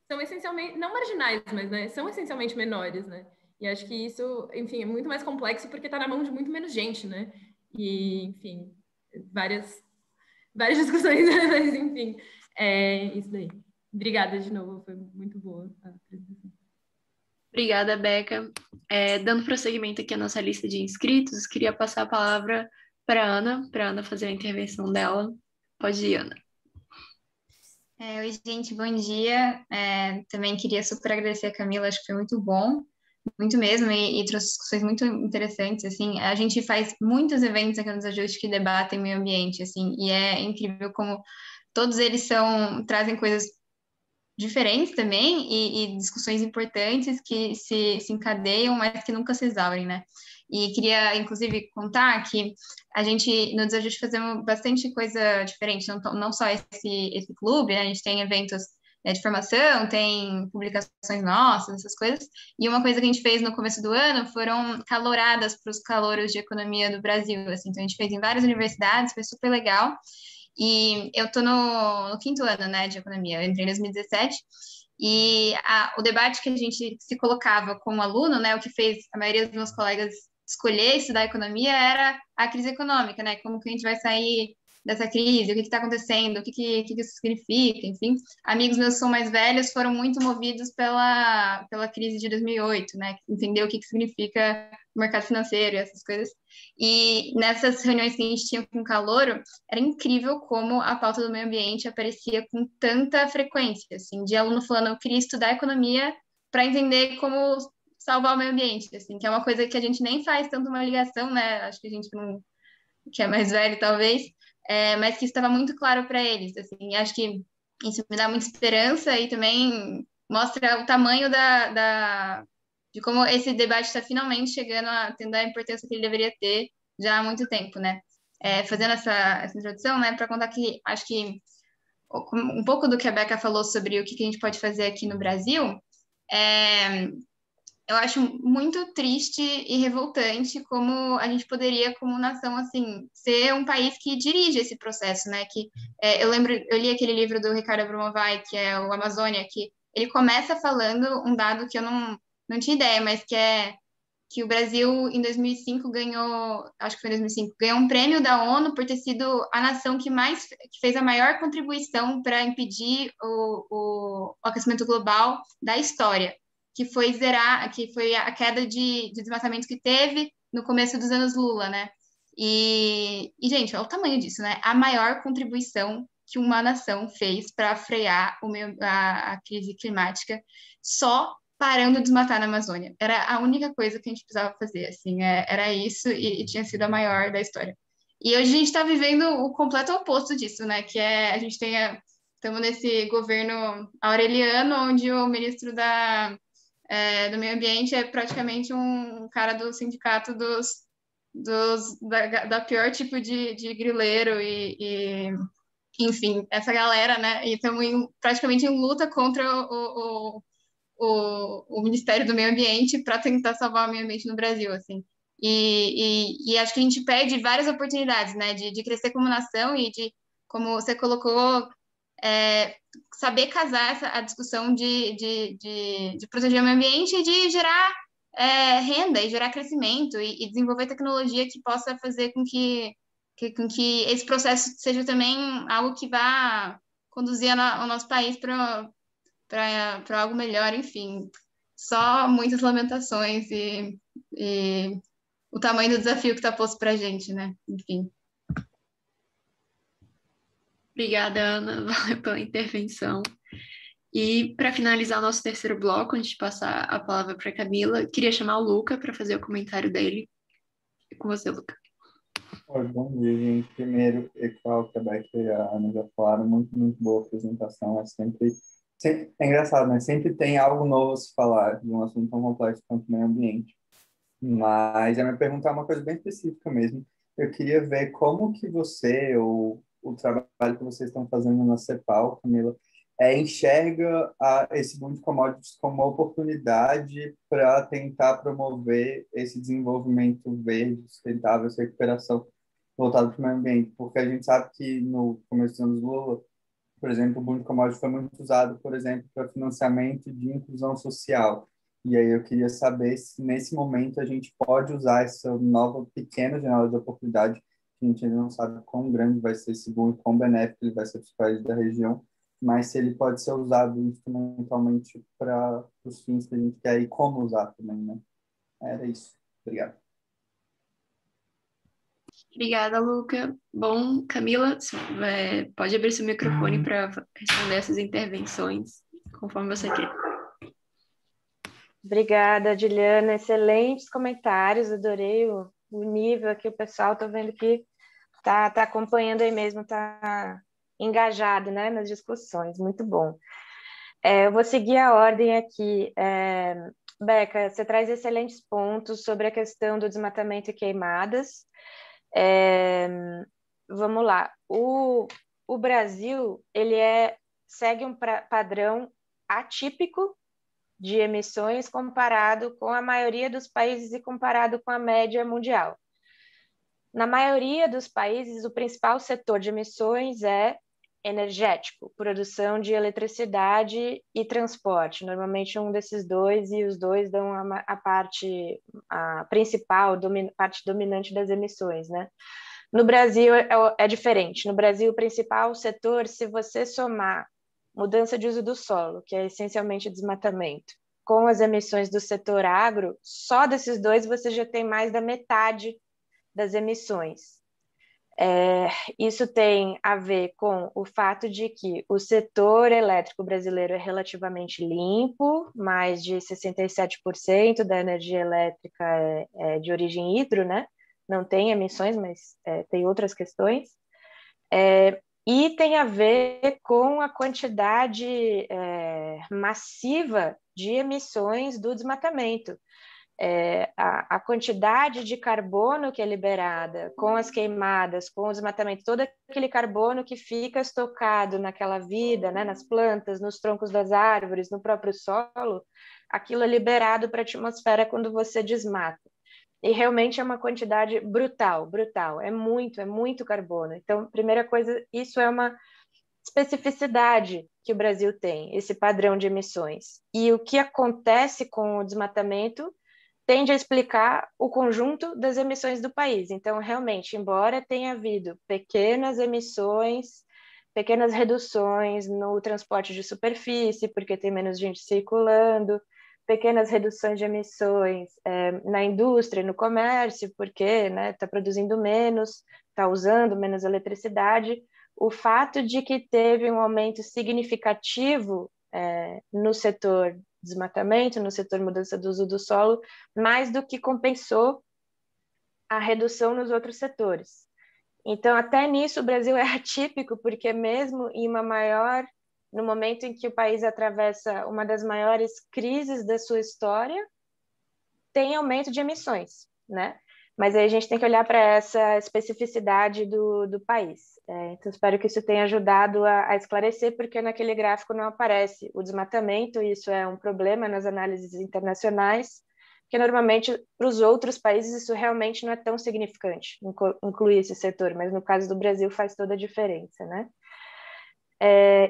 são essencialmente, não marginais, mas, né, são essencialmente menores, né? E acho que isso, enfim, é muito mais complexo porque está na mão de muito menos gente, né? E, enfim, várias discussões, né? Mas, enfim, isso daí. Obrigada de novo, foi muito boa a apresentação. Obrigada, Beca. Dando prosseguimento aqui à nossa lista de inscritos, queria passar a palavra para a Ana fazer a intervenção dela. Pode ir, Ana. Oi, gente, bom dia. Também queria super agradecer a Camila, acho que foi muito bom, muito mesmo, e trouxe discussões muito interessantes, assim. A gente faz muitos eventos aqui nos Ajustes que debatem meio ambiente, assim, e é incrível como todos eles trazem coisas diferentes também e discussões importantes que se encadeiam, mas que nunca se exaurem, né? E queria, inclusive, contar que a gente, no Desajuste, fazemos bastante coisa diferente, não só esse clube, né? A gente tem eventos de formação, tem publicações nossas, essas coisas. E uma coisa que a gente fez no começo do ano foram caloradas para os calouros de economia do Brasil, assim. Então, a gente fez em várias universidades, foi super legal. E eu estou no 5º ano, né, de economia. Eu entrei em 2017 e o debate que a gente se colocava como aluno, né, o que fez a maioria dos meus colegas escolher estudar economia era a crise econômica, né, como que a gente vai sair dessa crise, o que está acontecendo, o que isso significa, enfim. Amigos meus que são mais velhos foram muito movidos pela crise de 2008, né, entender o que significa o mercado financeiro e essas coisas. E nessas reuniões que a gente tinha com o Calouro, era incrível como a pauta do meio ambiente aparecia com tanta frequência, assim, de aluno falando, eu queria estudar economia para entender como salvar o meio ambiente, assim, que é uma coisa que a gente nem faz tanto uma ligação, né, acho que a gente não, que é mais velho talvez, mas que estava muito claro para eles, assim, e acho que isso me dá muita esperança e também mostra o tamanho de como esse debate está finalmente chegando tendo a importância que ele deveria ter já há muito tempo, né? Fazendo essa introdução, né, para contar que acho que um pouco do que a Becca falou sobre o que a gente pode fazer aqui no Brasil, eu acho muito triste e revoltante como a gente poderia, como nação, assim, ser um país que dirige esse processo, né? Que eu li aquele livro do Ricardo Abramovay, que é o Amazônia, que ele começa falando um dado que eu não tinha ideia, mas que o Brasil, em 2005, ganhou, acho que foi em 2005, ganhou um prêmio da ONU por ter sido a nação que fez a maior contribuição para impedir o aquecimento global da história, que foi a queda de desmatamento que teve no começo dos anos Lula, né? Gente, olha o tamanho disso, né? A maior contribuição que uma nação fez para frear a crise climática só parando de desmatar na Amazônia. Era a única coisa que a gente precisava fazer, assim, era isso e tinha sido a maior da história. E hoje a gente está vivendo o completo oposto disso, né? Que é a gente estamos nesse governo aureliano, onde o ministro do meio ambiente é praticamente um cara do sindicato da pior tipo de grileiro enfim, essa galera, né? E estamos praticamente em luta contra o Ministério do Meio Ambiente para tentar salvar o meio ambiente no Brasil, assim. E acho que a gente perde várias oportunidades, né? De crescer como nação e de, como você colocou, saber casar a discussão de proteger o meio ambiente e de gerar renda e gerar crescimento e desenvolver tecnologia que possa fazer com que esse processo seja também algo que vá conduzir o nosso país para algo melhor, enfim. Só muitas lamentações e o tamanho do desafio que está posto para a gente, né? Enfim. Obrigada, Ana, valeu pela intervenção. E para finalizar o nosso terceiro bloco, antes de passar a palavra para a Camila, queria chamar o Luca para fazer o comentário dele. É com você, Luca. Oi, bom dia, gente. Primeiro, igual que a Beck e a Ana já falaram, muito boa apresentação. É engraçado, né? Sempre tem algo novo a se falar de um assunto tão complexo quanto o meio ambiente. Mas a minha pergunta é uma coisa bem específica mesmo. Eu queria ver como que você, ou o trabalho que vocês estão fazendo na CEPAL, Camila, enxerga esse boom de commodities como uma oportunidade para tentar promover esse desenvolvimento verde, sustentável, essa recuperação voltada para o meio ambiente. Porque a gente sabe que no começo dos anos Lula, por exemplo, o boom de commodities foi muito usado, por exemplo, para financiamento de inclusão social. E aí eu queria saber se nesse momento a gente pode usar essa nova pequena janela de oportunidade, que a gente ainda não sabe quão grande vai ser esse boom e quão benéfico ele vai ser para os países da região, mas se ele pode ser usado instrumentalmente para os fins que a gente quer e como usar também, né? Era isso. Obrigado. Obrigada, Luca. Bom, Camila, pode abrir seu microfone para responder essas intervenções, conforme você quer. Obrigada, Juliana. Excelentes comentários, adorei o nível aqui, o pessoal, estou vendo que tá acompanhando aí mesmo, está engajado, né, nas discussões, muito bom. Eu vou seguir a ordem aqui. Beca, você traz excelentes pontos sobre a questão do desmatamento e queimadas. Vamos lá. O Brasil, ele segue um padrão atípico de emissões comparado com a maioria dos países e comparado com a média mundial. Na maioria dos países, o principal setor de emissões é energético, produção de eletricidade e transporte. Normalmente um desses dois, e os dois dão a parte principal, parte dominante das emissões, né? No Brasil é diferente. No Brasil, o principal setor, se você somar mudança de uso do solo, que é essencialmente desmatamento, com as emissões do setor agro, só desses dois você já tem mais da metade das emissões. Isso tem a ver com o fato de que o setor elétrico brasileiro é relativamente limpo, mais de 67% da energia elétrica é de origem hidro, né? Não tem emissões, mas tem outras questões. E tem a ver com a quantidade massiva de emissões do desmatamento. A quantidade de carbono que é liberada com as queimadas, com o desmatamento, todo aquele carbono que fica estocado naquela vida, né, nas plantas, nos troncos das árvores, no próprio solo, aquilo é liberado para a atmosfera quando você desmata. E realmente é uma quantidade brutal, é muito carbono. Então, primeira coisa, isso é uma especificidade que o Brasil tem, esse padrão de emissões. E o que acontece com o desmatamento tende a explicar o conjunto das emissões do país. Então, realmente, embora tenha havido pequenas emissões, pequenas reduções no transporte de superfície, porque tem menos gente circulando, pequenas reduções de emissões na indústria, no comércio, porque, né, está produzindo menos, está usando menos eletricidade. O fato de que teve um aumento significativo no setor desmatamento, no setor mudança do uso do solo, mais do que compensou a redução nos outros setores. Então, até nisso, o Brasil é atípico, porque mesmo em no momento em que o país atravessa uma das maiores crises da sua história, tem aumento de emissões, né? Mas aí a gente tem que olhar para essa especificidade do país. Então, espero que isso tenha ajudado a esclarecer, porque naquele gráfico não aparece o desmatamento, e isso é um problema nas análises internacionais, porque normalmente para os outros países isso realmente não é tão significante, incluir esse setor, mas no caso do Brasil faz toda a diferença, né?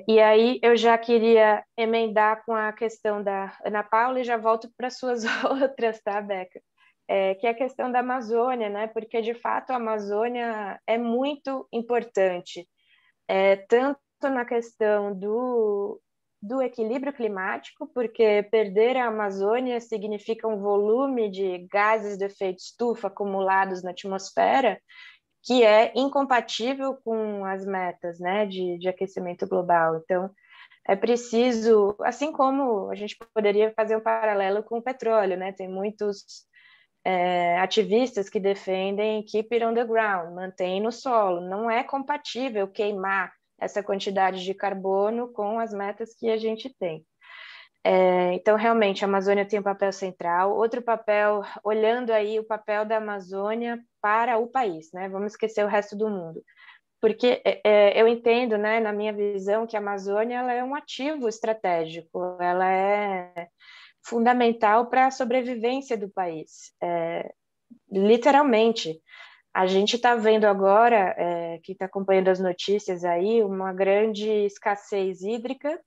E aí eu já queria emendar com a questão da Ana Paula e já volto para suas outras, tá, Beca? Que é a questão da Amazônia, né? Porque, de fato, a Amazônia é muito importante, tanto na questão do equilíbrio climático, porque perder a Amazônia significa um volume de gases de efeito estufa acumulados na atmosfera que é incompatível com as metas, né, de aquecimento global. Então, é preciso, assim como a gente poderia fazer um paralelo com o petróleo, né? Tem muitos ativistas que defendem keep it on the ground, mantém no solo. Não é compatível queimar essa quantidade de carbono com as metas que a gente tem. Então, realmente, a Amazônia tem um papel central. Outro papel, olhando aí o papel da Amazônia para o país, né? Vamos esquecer o resto do mundo. Porque eu entendo, né, na minha visão, que a Amazônia ela é um ativo estratégico, ela é fundamental para a sobrevivência do país, literalmente. A gente está vendo agora, que está acompanhando as notícias aí, uma grande escassez hídrica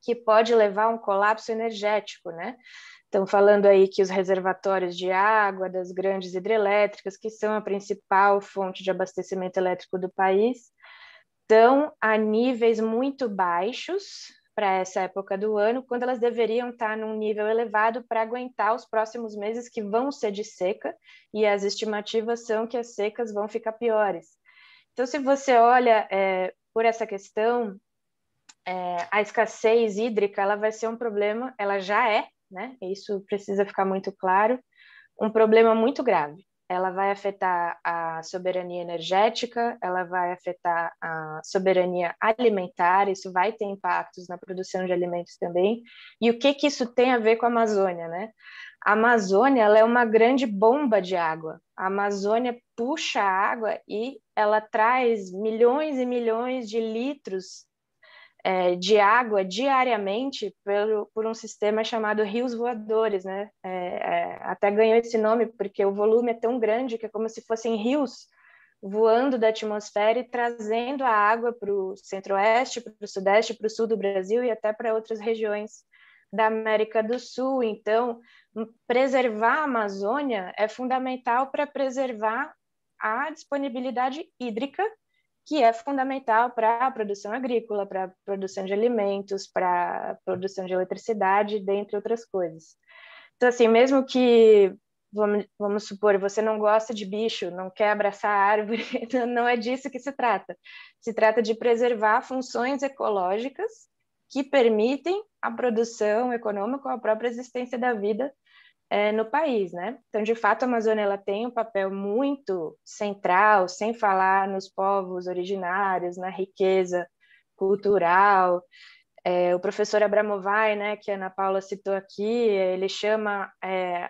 que pode levar a um colapso energético, né? Estão falando aí que os reservatórios de água das grandes hidrelétricas, que são a principal fonte de abastecimento elétrico do país, estão a níveis muito baixos para essa época do ano, quando elas deveriam estar num nível elevado para aguentar os próximos meses que vão ser de seca, e as estimativas são que as secas vão ficar piores. Então, se você olha por essa questão, a escassez hídrica ela vai ser um problema, ela já é, né? Isso precisa ficar muito claro, um problema muito grave. Ela vai afetar a soberania energética, ela vai afetar a soberania alimentar, isso vai ter impactos na produção de alimentos também. E o que isso tem a ver com a Amazônia, né? A Amazônia ela é uma grande bomba de água. A Amazônia puxa a água e ela traz milhões e milhões de litros de água diariamente por um sistema chamado rios voadores, né? Até ganhou esse nome porque o volume é tão grande que é como se fossem rios voando da atmosfera e trazendo a água para o centro-oeste, para o sudeste, para o sul do Brasil e até para outras regiões da América do Sul. Então, preservar a Amazônia é fundamental para preservar a disponibilidade hídrica, que é fundamental para a produção agrícola, para a produção de alimentos, para a produção de eletricidade, dentre outras coisas. Então, assim, mesmo que, vamos supor, você não gosta de bicho, não quer abraçar a árvore, não é disso que se trata. Se trata de preservar funções ecológicas que permitem a produção econômica, a própria existência da vida no país, né? Então, de fato, a Amazônia ela tem um papel muito central, sem falar nos povos originários, na riqueza cultural. O professor Abramovay, né, que a Ana Paula citou aqui, ele chama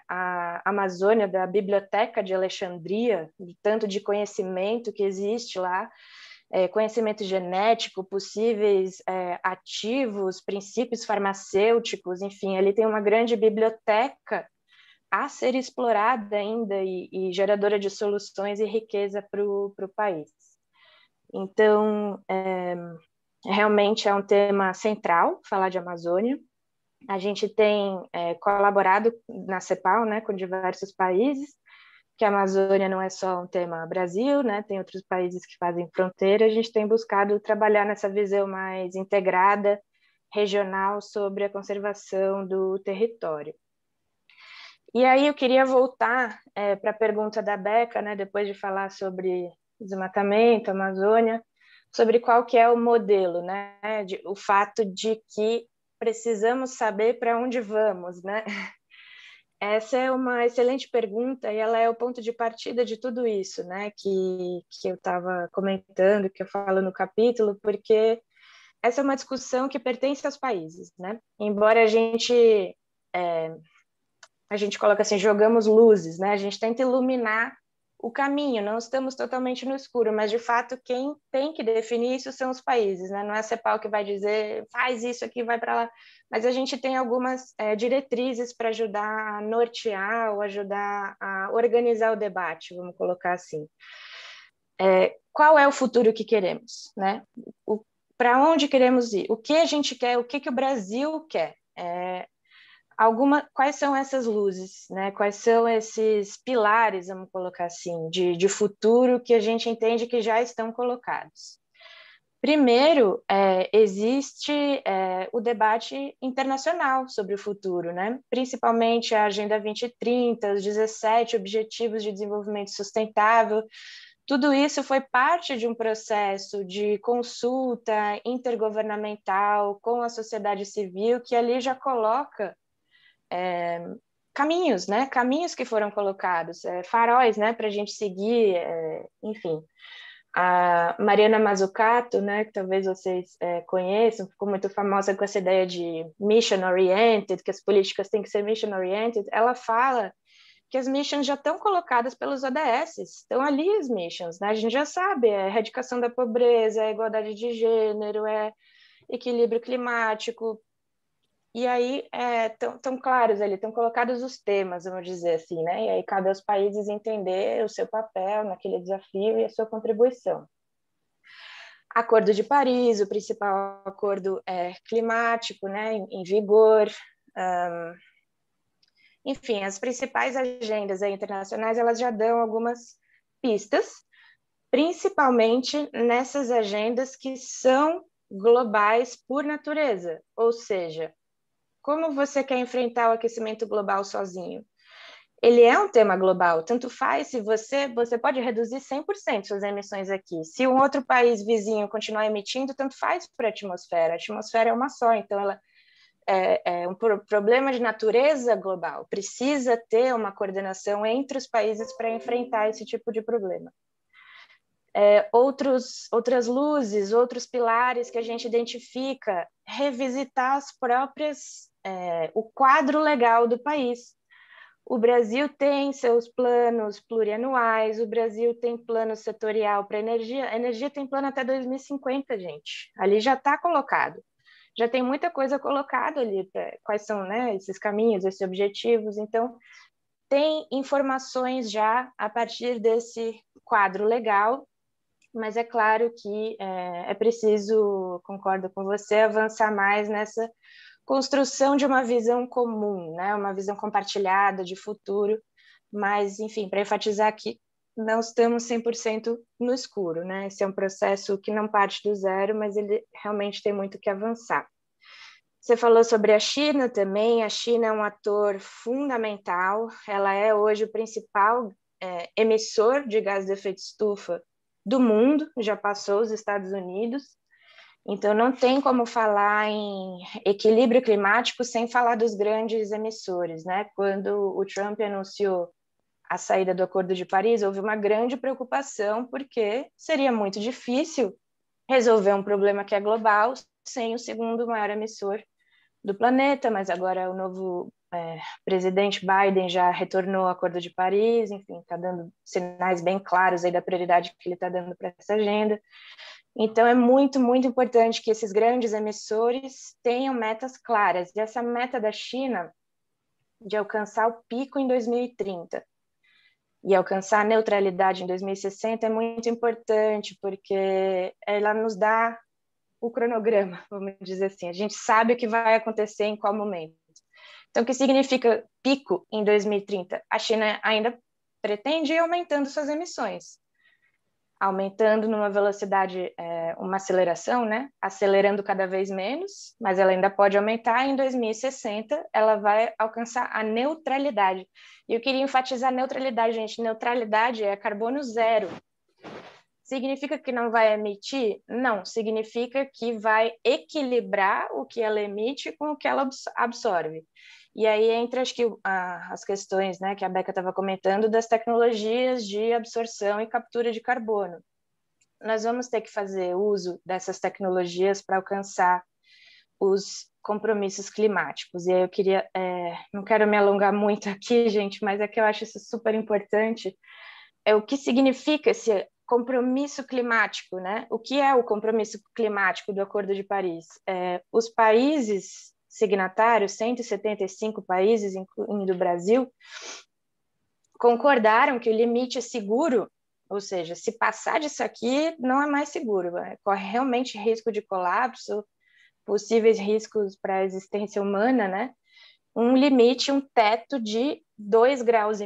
a Amazônia da Biblioteca de Alexandria, de tanto de conhecimento que existe lá, conhecimento genético, possíveis ativos, princípios farmacêuticos, enfim, ele tem uma grande biblioteca a ser explorada ainda e geradora de soluções e riqueza para o país. Então, realmente é um tema central falar de Amazônia. A gente tem colaborado na CEPAL, né, com diversos países, que a Amazônia não é só um tema Brasil, né, tem outros países que fazem fronteira. A gente tem buscado trabalhar nessa visão mais integrada, regional sobre a conservação do território. E aí eu queria voltar para a pergunta da Beca, né, depois de falar sobre desmatamento, Amazônia, sobre qual que é o modelo, né, o fato de que precisamos saber para onde vamos, né? Essa é uma excelente pergunta e ela é o ponto de partida de tudo isso, né, que eu estava comentando, que eu falo no capítulo, porque essa é uma discussão que pertence aos países, né? Embora a gente coloca assim, jogamos luzes, né? A gente tenta iluminar o caminho, não estamos totalmente no escuro, mas de fato quem tem que definir isso são os países, né? Não é a CEPAL que vai dizer faz isso aqui, vai para lá, mas a gente tem algumas diretrizes para ajudar a nortear ou ajudar a organizar o debate, vamos colocar assim. Qual é o futuro que queremos, né? Para onde queremos ir? O que a gente quer? O que o Brasil quer? Quais são essas luzes, né? Quais são esses pilares, vamos colocar assim, de futuro que a gente entende que já estão colocados? Primeiro, existe o debate internacional sobre o futuro, né? Principalmente a Agenda 2030, os 17 Objetivos de Desenvolvimento Sustentável. Tudo isso foi parte de um processo de consulta intergovernamental com a sociedade civil, que ali já coloca caminhos, né? Caminhos que foram colocados, faróis, né? Para a gente seguir, enfim. A Mariana Mazzucato, né? Que talvez vocês conheçam, ficou muito famosa com essa ideia de mission-oriented, que as políticas têm que ser mission-oriented. Ela fala que as missions já estão colocadas pelos ODS, estão ali as missions, né? A gente já sabe, erradicação da pobreza, igualdade de gênero, equilíbrio climático, e aí estão claros ali, estão colocados os temas, vamos dizer assim, né? E aí cabe aos países entender o seu papel naquele desafio e a sua contribuição. Acordo de Paris, o principal acordo climático, né, em vigor. Enfim, as principais agendas internacionais, elas já dão algumas pistas, principalmente nessas agendas que são globais por natureza, ou seja, como você quer enfrentar o aquecimento global sozinho? Ele é um tema global, tanto faz se você pode reduzir 100% suas emissões aqui. Se um outro país vizinho continuar emitindo, tanto faz para a atmosfera é uma só, então ela é um problema de natureza global, precisa ter uma coordenação entre os países para enfrentar esse tipo de problema. Outras luzes, outros pilares que a gente identifica, revisitar o quadro legal do país. O Brasil tem seus planos plurianuais, o Brasil tem plano setorial para energia, a energia tem plano até 2050, gente, ali já está colocado, já tem muita coisa colocada ali, quais são, né, esses caminhos, esses objetivos, então tem informações já a partir desse quadro legal, mas é claro que é preciso, concordo com você, avançar mais nessa construção de uma visão comum, né? Uma visão compartilhada de futuro, mas, enfim, para enfatizar que não estamos 100% no escuro, né? Esse é um processo que não parte do zero, mas ele realmente tem muito que avançar. Você falou sobre a China também, a China é um ator fundamental, ela é hoje o principal emissor de gás de efeito estufa do mundo, já passou os Estados Unidos, então não tem como falar em equilíbrio climático sem falar dos grandes emissores, né? Quando o Trump anunciou a saída do Acordo de Paris, houve uma grande preocupação, porque seria muito difícil resolver um problema que é global sem o segundo maior emissor do planeta, mas agora o novo presidente Biden já retornou ao Acordo de Paris, enfim, está dando sinais bem claros aí da prioridade que ele está dando para essa agenda. Então, é muito, muito importante que esses grandes emissores tenham metas claras. E essa meta da China de alcançar o pico em 2030 e alcançar a neutralidade em 2060 é muito importante, porque ela nos dá o cronograma, vamos dizer assim. A gente sabe o que vai acontecer em qual momento. Então, o que significa pico em 2030? A China ainda pretende ir aumentando suas emissões. aumentando numa velocidade, uma aceleração, né? Acelerando cada vez menos, mas ela ainda pode aumentar. Em 2060, ela vai alcançar a neutralidade. E eu queria enfatizar a neutralidade, gente. Neutralidade é carbono zero. Significa que não vai emitir? Não. Significa que vai equilibrar o que ela emite com o que ela absorve. E aí entra, acho que, as questões, né, que a Becca estava comentando, das tecnologias de absorção e captura de carbono. Nós vamos ter que fazer uso dessas tecnologias para alcançar os compromissos climáticos. E aí eu queria, não quero me alongar muito aqui, gente, mas é que eu acho isso super importante. O que significa esse compromisso climático, né? O que é o compromisso climático do Acordo de Paris? Os países signatários, 175 países, incluindo o Brasil, concordaram que o limite seguro, ou seja, se passar disso aqui, não é mais seguro, corre realmente risco de colapso, possíveis riscos para a existência humana, né? Um limite, um teto de 2,5 graus,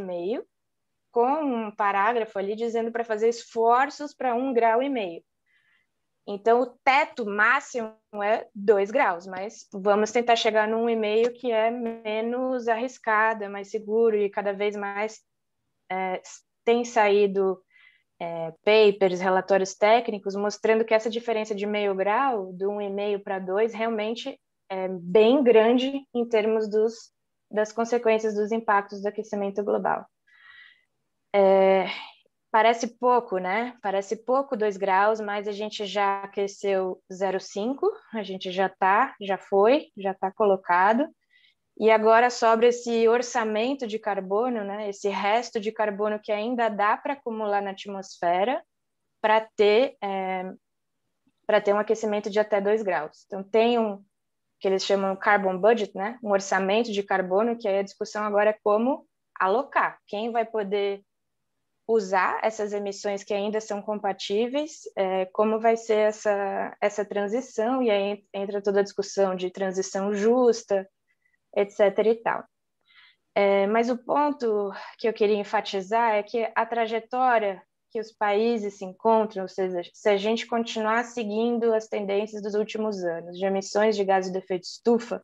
com um parágrafo ali dizendo para fazer esforços para 1,5 grau. Então, o teto máximo é 2 graus, mas vamos tentar chegar no 1,5, que é menos arriscado, é mais seguro, e cada vez mais tem saído papers, relatórios técnicos, mostrando que essa diferença de meio grau, do 1,5 para 2, realmente é bem grande em termos das consequências dos impactos do aquecimento global. Parece pouco, né? Parece pouco 2 graus, mas a gente já aqueceu 0,5, a gente já está colocado, e agora sobra esse orçamento de carbono, né? Esse resto de carbono que ainda dá para acumular na atmosfera para ter um aquecimento de até 2 graus. Então, tem que eles chamam carbon budget, né? Um orçamento de carbono, que aí a discussão agora é como alocar. Quem vai poder usar essas emissões que ainda são compatíveis, como vai ser essa transição, e aí entra toda a discussão de transição justa, etc. e tal. Mas o ponto que eu queria enfatizar é que a trajetória que os países se encontram, ou seja, se a gente continuar seguindo as tendências dos últimos anos de emissões de gases de efeito estufa,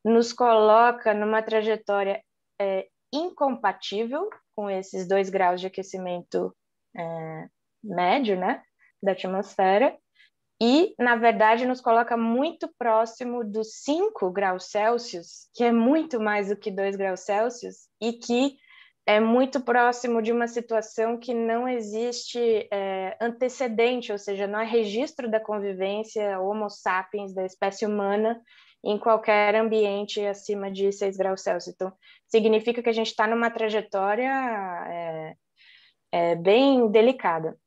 nos coloca numa trajetória incompatível com esses 2 graus de aquecimento médio, né, da atmosfera, e, na verdade, nos coloca muito próximo dos 5 graus Celsius, que é muito mais do que 2 graus Celsius, e que é muito próximo de uma situação que não existe antecedente, ou seja, não há registro da convivência Homo sapiens, da espécie humana, em qualquer ambiente acima de 6 graus Celsius. Então, significa que a gente está numa trajetória bem delicada.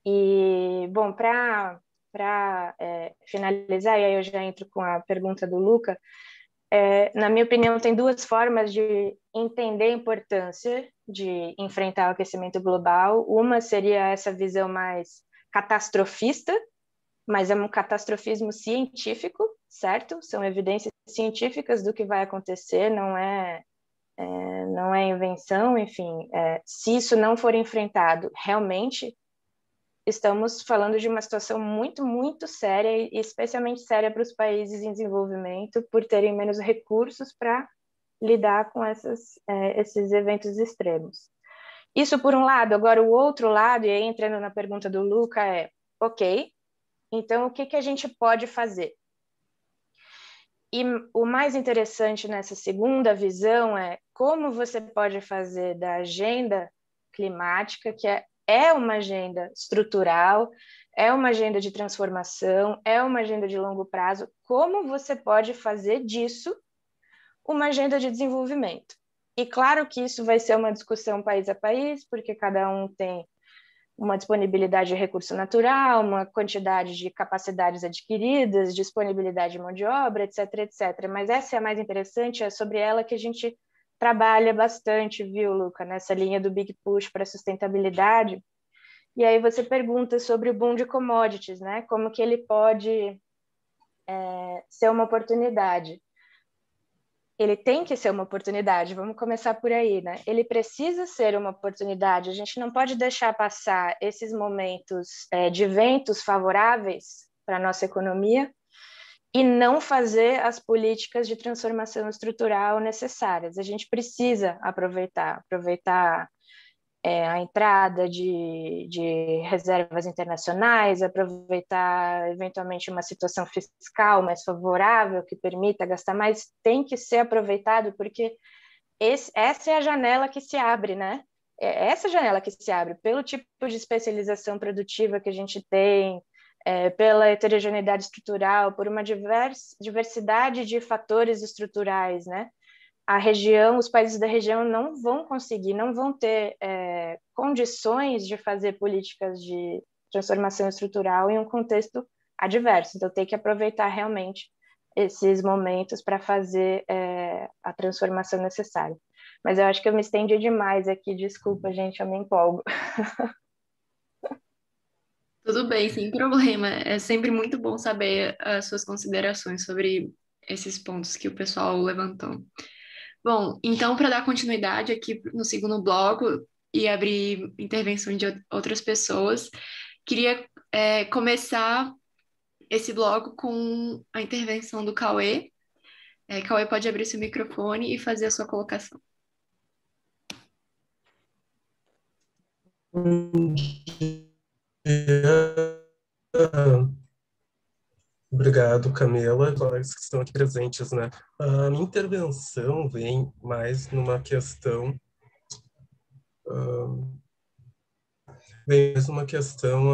E, bom, para finalizar, e aí eu já entro com a pergunta do Luca, na minha opinião, tem 2 formas de entender a importância de enfrentar o aquecimento global. Uma seria essa visão mais catastrofista, mas é um catastrofismo científico, certo? São evidências científicas do que vai acontecer, não é invenção, enfim. Se isso não for enfrentado, realmente estamos falando de uma situação muito, muito séria, e especialmente séria para os países em desenvolvimento, por terem menos recursos para lidar com esses eventos extremos. Isso por um lado. Agora, o outro lado, e aí entrando na pergunta do Luca, ok, então o que a gente pode fazer? E o mais interessante nessa segunda visão é como você pode fazer da agenda climática, que é uma agenda estrutural, é uma agenda de transformação, é uma agenda de longo prazo, como você pode fazer disso uma agenda de desenvolvimento. E claro que isso vai ser uma discussão país a país, porque cada um tem uma disponibilidade de recurso natural, uma quantidade de capacidades adquiridas, disponibilidade de mão de obra, etc., etc. Mas essa é a mais interessante, é sobre ela que a gente trabalha bastante, viu, Luca, nessa linha do Big Push para a sustentabilidade. E aí você pergunta sobre o boom de commodities, né? Como que ele pode ser uma oportunidade. ele tem que ser uma oportunidade, vamos começar por aí, né? Ele precisa ser uma oportunidade, a gente não pode deixar passar esses momentos de ventos favoráveis para a nossa economia e não fazer as políticas de transformação estrutural necessárias. A gente precisa aproveitar a entrada de reservas internacionais, aproveitar eventualmente uma situação fiscal mais favorável que permita gastar mais, tem que ser aproveitado porque essa é a janela que se abre, né? É essa janela que se abre pelo tipo de especialização produtiva que a gente tem, pela heterogeneidade estrutural, por uma diversidade de fatores estruturais, né? A região, os países da região não vão conseguir, não vão ter condições de fazer políticas de transformação estrutural em um contexto adverso. Então, tem que aproveitar realmente esses momentos para fazer a transformação necessária. Mas eu acho que eu me estendi demais aqui, desculpa, gente, eu me empolgo. Tudo bem, sem problema. É sempre muito bom saber as suas considerações sobre esses pontos que o pessoal levantou. Bom, então, para dar continuidade aqui no segundo bloco e abrir intervenção de outras pessoas, queria começar esse bloco com a intervenção do Cauê. Cauê, pode abrir seu microfone e fazer a sua colocação. Bom dia. Obrigado, Camila, colegas que estão aqui presentes, né? A minha intervenção vem mais numa questão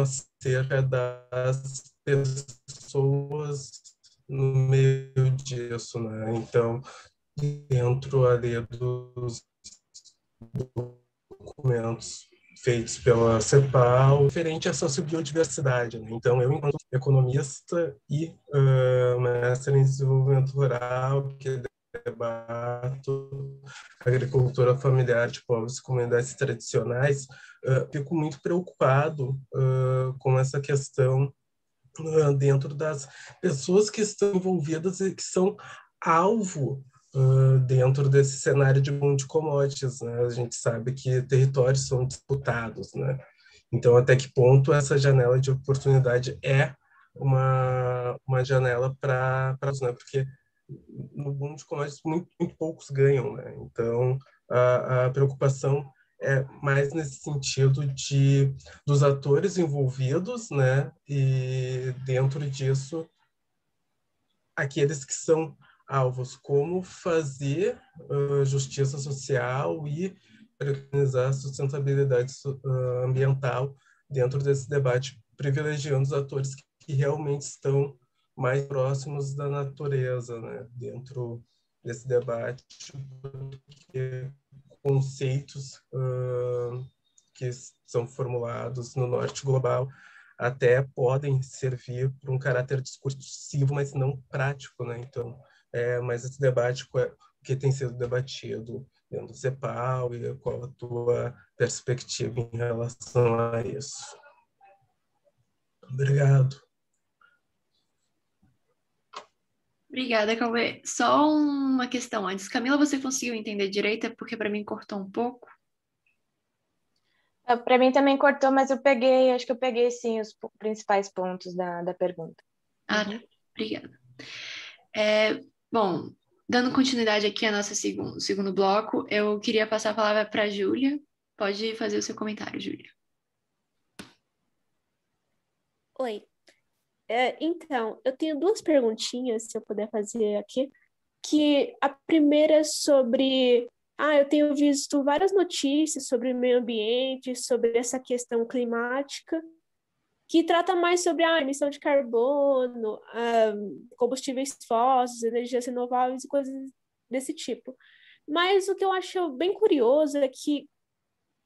acerca das pessoas no meio disso, né? Então, dentro ali dos documentos feitos pela CEPAL, referente à sociobiodiversidade, né? Então, eu, enquanto economista e mestre em desenvolvimento rural, que debato agricultura familiar de povos e comunidades tradicionais, fico muito preocupado com essa questão dentro das pessoas que estão envolvidas e que são alvo dentro desse cenário de boom de commodities, né? A gente sabe que territórios são disputados, né? Então, até que ponto essa janela de oportunidade é uma janela para né? Porque no boom de commodities muito poucos ganham, né? Então, a preocupação é mais nesse sentido dos atores envolvidos, né? E dentro disso, aqueles que são alvos, como fazer justiça social e organizar a sustentabilidade ambiental dentro desse debate, privilegiando os atores que realmente estão mais próximos da natureza, né? Dentro desse debate, porque conceitos que são formulados no norte global até podem servir para um caráter discursivo, mas não prático, né? Então, mas esse debate que tem sido debatido dentro do CEPAL e qual a tua perspectiva em relação a isso? Obrigado. Obrigada, Cauê. Só uma questão antes. Camila, você conseguiu entender direito? É porque para mim cortou um pouco. Para mim também cortou, mas acho que eu peguei sim os principais pontos da pergunta. Ah, tá. Obrigada. Bom, dando continuidade aqui ao nosso segundo bloco, eu queria passar a palavra para a Júlia. Pode fazer o seu comentário, Júlia. Oi. Então, eu tenho duas perguntinhas, se eu puder fazer aqui, que a primeira é sobre... eu tenho visto várias notícias sobre o meio ambiente, sobre essa questão climática, que trata mais sobre a emissão de carbono, combustíveis fósseis, energias renováveis e coisas desse tipo. Mas o que eu acho bem curioso é que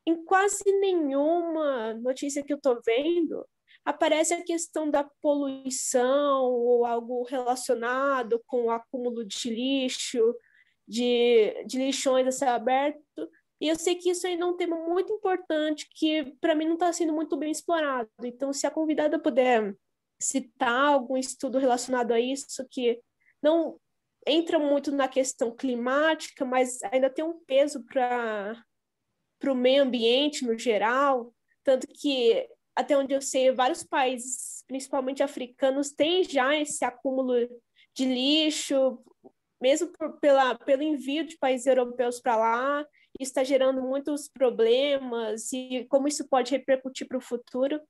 em quase nenhuma notícia que eu estou vendo aparece a questão da poluição ou algo relacionado com o acúmulo de lixo, de lixões a céu aberto. E eu sei que isso ainda é um tema muito importante que, para mim, não está sendo muito bem explorado. Então, se a convidada puder citar algum estudo relacionado a isso, que não entra muito na questão climática, mas ainda tem um peso para o meio ambiente no geral, tanto que, até onde eu sei, vários países, principalmente africanos, têm já esse acúmulo de lixo, mesmo pelo envio de países europeus para lá. Isso está gerando muitos problemas, e como isso pode repercutir para o futuro,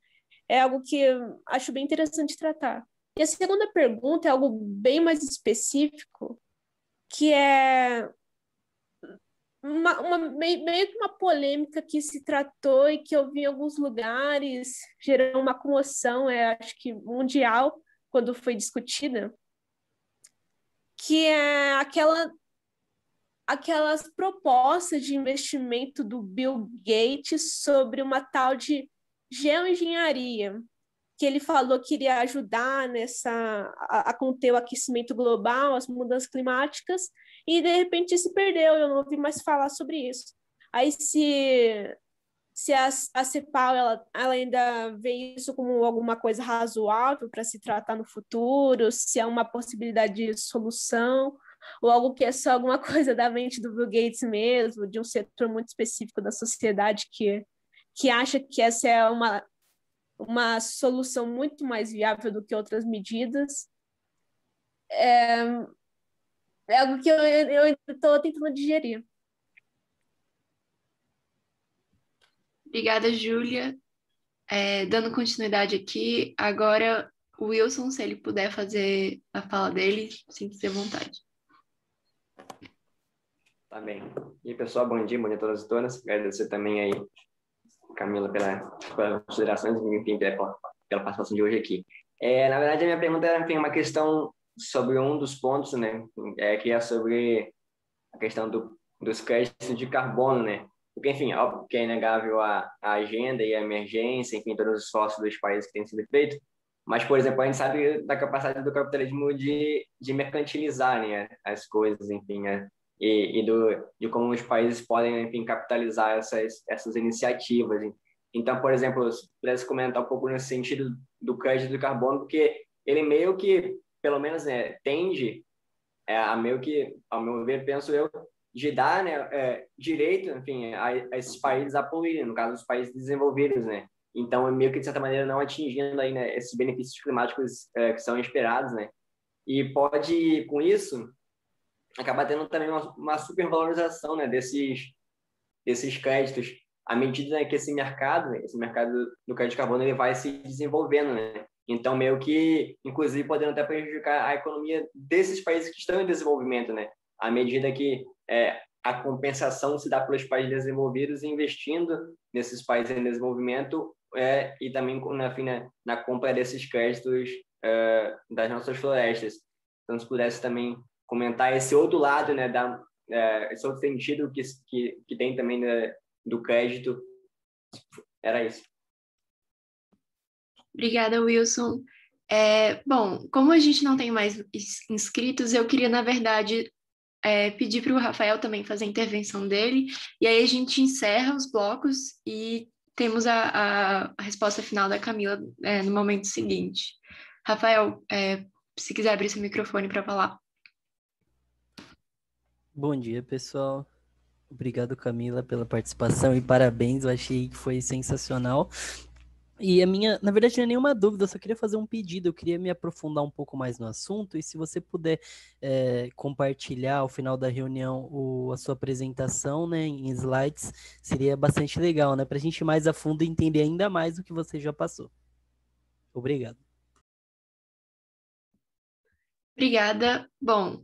é algo que eu acho bem interessante tratar. E a segunda pergunta é algo bem mais específico, que é meio que uma polêmica que se tratou e que eu vi em alguns lugares, gerou uma comoção, acho que mundial, quando foi discutida, que é aquelas propostas de investimento do Bill Gates sobre uma tal de geoengenharia, que ele falou que iria ajudar a conter o aquecimento global, as mudanças climáticas, e de repente se perdeu, eu não ouvi mais falar sobre isso. Aí se a CEPAL ela ainda vê isso como alguma coisa razoável para se tratar no futuro, se é uma possibilidade de solução, ou algo que é só alguma coisa da mente do Bill Gates mesmo, de um setor muito específico da sociedade que acha que essa é uma solução muito mais viável do que outras medidas. É algo que eu ainda estou tentando digerir. Obrigada, Júlia. Dando continuidade aqui, agora o Wilson, se ele puder fazer a fala dele, sinta-se à vontade. Tá bem. E aí, pessoal, bom dia a todas e todas. Agradecer também aí, Camila, pelas considerações e, enfim, pela participação de hoje aqui. Na verdade, a minha pergunta era, enfim, uma questão sobre um dos pontos, né, que é sobre a questão dos créditos de carbono, né, porque, enfim, óbvio que é inegável a agenda e a emergência, enfim, todos os esforços dos países que têm sido feitos, mas, por exemplo, a gente sabe da capacidade do capitalismo de mercantilizar, né, as coisas, enfim, de como os países podem, enfim, capitalizar essas iniciativas. Então, por exemplo, se pudesse comentar um pouco nesse sentido do crédito de carbono, porque ele meio que, pelo menos, né, tende a meio que, ao meu ver, penso eu, de dar, né, direito, enfim, a esses países a poluírem, no caso, os países desenvolvidos, né. Então, é meio que, de certa maneira, não atingindo aí, né, esses benefícios climáticos que são esperados, né. E pode, com isso, acabar tendo também uma supervalorização, né, desses créditos, à medida, né, que esse mercado do crédito de carbono, ele vai se desenvolvendo, né? Então, meio que, inclusive, podendo até prejudicar a economia desses países que estão em desenvolvimento, né? À medida que a compensação se dá pelos países desenvolvidos investindo nesses países em desenvolvimento e também na compra desses créditos das nossas florestas. Então, se pudesse também comentar esse outro lado, né, esse outro sentido que tem também, né, do crédito, era isso. Obrigada, Wilson. Bom, como a gente não tem mais inscritos, eu queria, na verdade, pedir para o Rafael também fazer a intervenção dele, e aí a gente encerra os blocos e temos a resposta final da Camila no momento seguinte. Rafael, se quiser abrir seu microfone para falar. Bom dia, pessoal. Obrigado, Camila, pela participação e parabéns, eu achei que foi sensacional. E na verdade, não é nenhuma dúvida, eu só queria fazer um pedido, eu queria me aprofundar um pouco mais no assunto, e se você puder compartilhar ao final da reunião a sua apresentação, né, em slides, seria bastante legal, né, para a gente ir mais a fundo e entender ainda mais o que você já passou. Obrigado. Obrigada. Bom,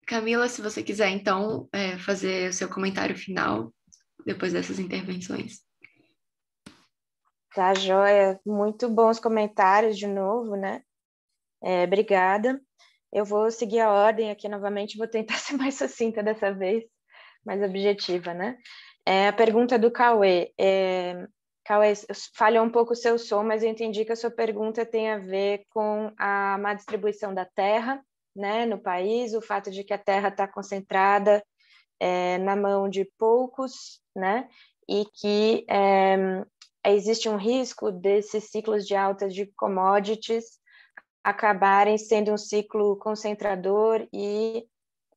Camila, se você quiser, então, fazer o seu comentário final depois dessas intervenções. Tá, joia. Muito bons comentários de novo, né? Obrigada. Eu vou seguir a ordem aqui novamente, vou tentar ser mais sucinta dessa vez, mais objetiva, né? A pergunta do Cauê. Cauê, falhou um pouco o seu som, mas eu entendi que a sua pergunta tem a ver com a má distribuição da terra, né, no país, o fato de que a terra está concentrada na mão de poucos, né, e que existe um risco desses ciclos de alta de commodities acabarem sendo um ciclo concentrador e,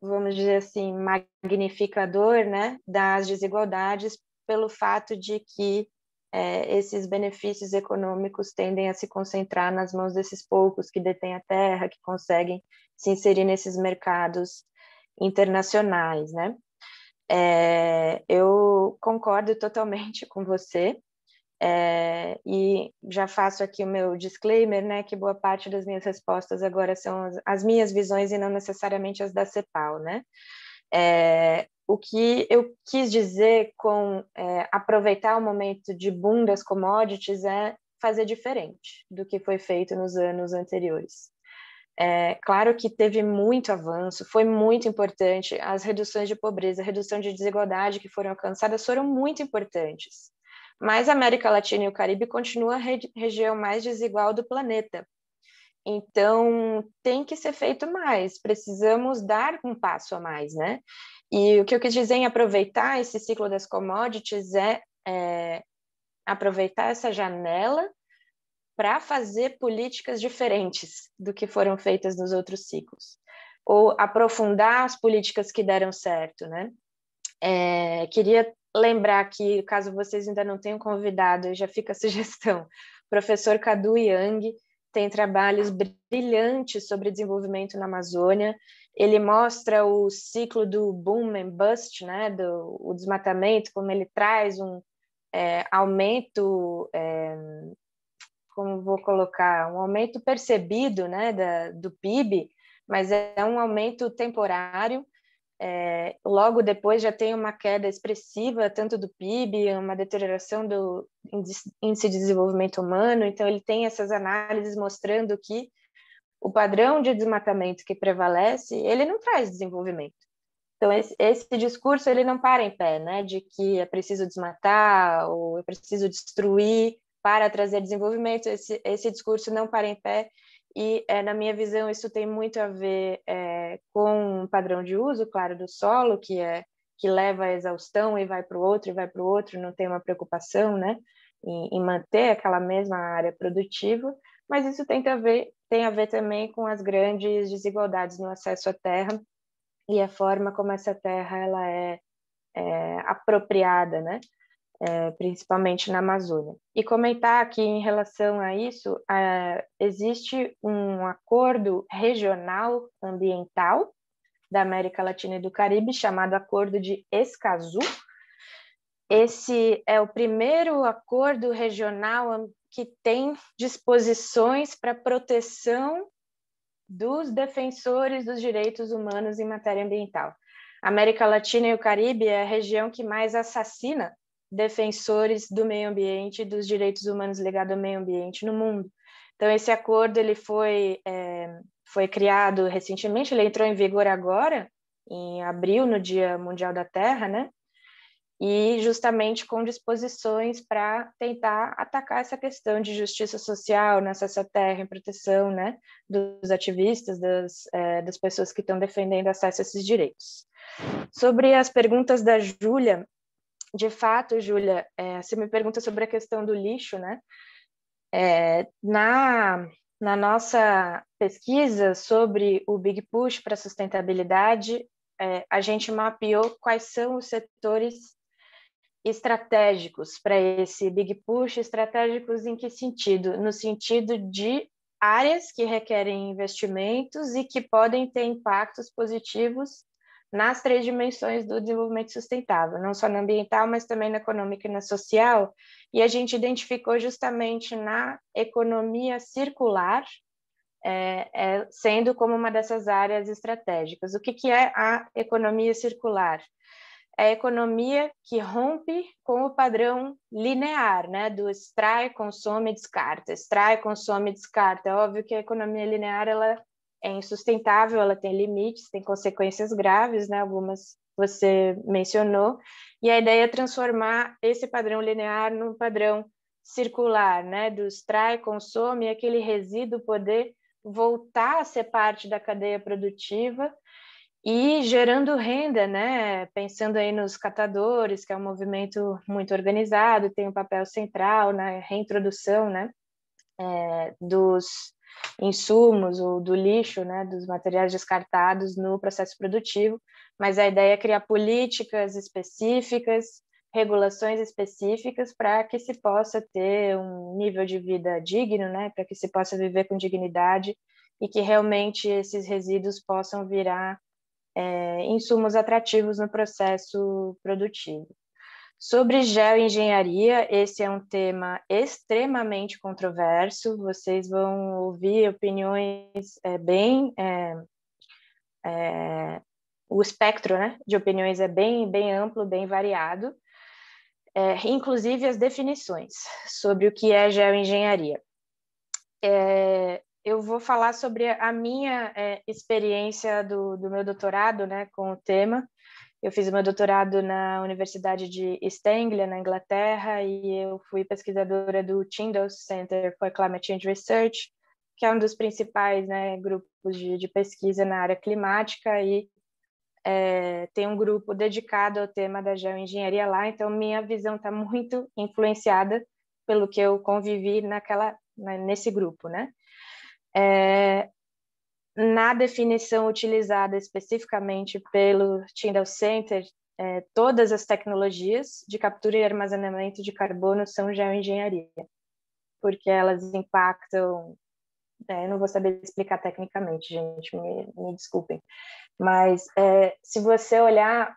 vamos dizer assim, magnificador, né, das desigualdades, pelo fato de que esses benefícios econômicos tendem a se concentrar nas mãos desses poucos que detêm a terra, que conseguem se inserir nesses mercados internacionais, né? Eu concordo totalmente com você, e já faço aqui o meu disclaimer, né, que boa parte das minhas respostas agora são as minhas visões e não necessariamente as da CEPAL, né? O que eu quis dizer com aproveitar o momento de boom das commodities é fazer diferente do que foi feito nos anos anteriores. Claro que teve muito avanço, foi muito importante, as reduções de pobreza, a redução de desigualdade que foram alcançadas foram muito importantes, mas a América Latina e o Caribe continua a região mais desigual do planeta. Então, tem que ser feito mais, precisamos dar um passo a mais, né? E o que eu quis dizer em aproveitar esse ciclo das commodities é aproveitar essa janela para fazer políticas diferentes do que foram feitas nos outros ciclos, ou aprofundar as políticas que deram certo, né? Queria lembrar que, caso vocês ainda não tenham convidado, já fica a sugestão, o professor Cadu Yang tem trabalhos brilhantes sobre desenvolvimento na Amazônia. Ele mostra o ciclo do boom and bust, né, o desmatamento, como ele traz um aumento, como vou colocar, um aumento percebido, né, do PIB, mas é um aumento temporário. Logo depois já tem uma queda expressiva tanto do PIB, uma deterioração do índice de desenvolvimento humano. Então ele tem essas análises mostrando que o padrão de desmatamento que prevalece, ele não traz desenvolvimento. Então esse discurso ele não para em pé, né, de que é preciso desmatar ou é preciso destruir para trazer desenvolvimento. Esse discurso não para em pé. E, na minha visão, isso tem muito a ver com um padrão de uso, claro, do solo, que leva à exaustão e vai para o outro, não tem uma preocupação, né, em manter aquela mesma área produtiva, mas isso tem a ver também com as grandes desigualdades no acesso à terra e a forma como essa terra ela é apropriada, né? Principalmente na Amazônia. E comentar que, em relação a isso, existe um acordo regional ambiental da América Latina e do Caribe, chamado Acordo de Escazú. Esse é o primeiro acordo regional que tem disposições para proteção dos defensores dos direitos humanos em matéria ambiental. A América Latina e o Caribe é a região que mais assassina defensores do meio ambiente e dos direitos humanos ligados ao meio ambiente no mundo. Então, esse acordo ele foi criado recentemente, ele entrou em vigor agora, em abril, no Dia Mundial da Terra, né? E justamente com disposições para tentar atacar essa questão de justiça social no acesso à terra, em proteção, né, dos ativistas, das pessoas que estão defendendo acesso a esses direitos. Sobre as perguntas da Júlia, de fato, Júlia, você me pergunta sobre a questão do lixo, né? Na nossa pesquisa sobre o Big Push para a sustentabilidade, a gente mapeou quais são os setores estratégicos para esse Big Push. Estratégicos em que sentido? No sentido de áreas que requerem investimentos e que podem ter impactos positivos nas 3 dimensões do desenvolvimento sustentável, não só na ambiental, mas também na econômica e na social. E a gente identificou justamente na economia circular, sendo como uma dessas áreas estratégicas. O que é a economia circular? É a economia que rompe com o padrão linear, né, do extrai, consome, descarta. Extrai, consome, descarta. É óbvio que a economia linear ela é insustentável, ela tem limites, tem consequências graves, né, algumas você mencionou, e a ideia é transformar esse padrão linear num padrão circular, né, do extrai, consome, e aquele resíduo poder voltar a ser parte da cadeia produtiva e gerando renda, né? Pensando aí nos catadores, que é um movimento muito organizado, tem um papel central na reintrodução, né? insumos ou do lixo, né, dos materiais descartados no processo produtivo, mas a ideia é criar políticas específicas, regulações específicas para que se possa ter um nível de vida digno, né, para que se possa viver com dignidade e que realmente esses resíduos possam virar insumos atrativos no processo produtivo. Sobre geoengenharia, esse é um tema extremamente controverso, vocês vão ouvir opiniões o espectro, né, de opiniões é bem amplo, bem variado, inclusive as definições sobre o que é geoengenharia. Eu vou falar sobre a minha experiência do meu doutorado, né, com o tema. Eu fiz o meu doutorado na Universidade de East Anglia, na Inglaterra, e eu fui pesquisadora do Tyndall Center for Climate Change Research, que é um dos principais, né, grupos de pesquisa na área climática, e tem um grupo dedicado ao tema da geoengenharia lá, então minha visão está muito influenciada pelo que eu convivi nesse grupo, né? Na definição utilizada especificamente pelo Tyndall Center, todas as tecnologias de captura e armazenamento de carbono são geoengenharia, porque elas impactam, eu não vou saber explicar tecnicamente, gente, me desculpem, mas se você olhar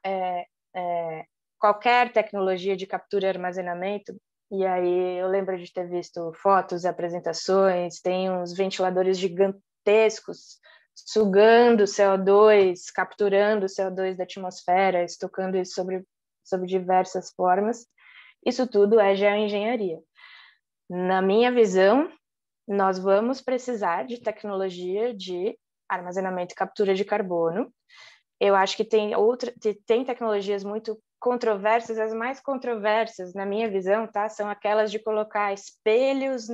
qualquer tecnologia de captura e armazenamento, e aí eu lembro de ter visto fotos e apresentações, tem uns ventiladores gigantescos sugando CO2, capturando o CO2 da atmosfera, estocando isso sobre diversas formas. Isso tudo é geoengenharia. Na minha visão, nós vamos precisar de tecnologia de armazenamento e captura de carbono. Eu acho que tem tecnologias muito controversas, as mais controversas, na minha visão, tá, são aquelas de colocar espelhos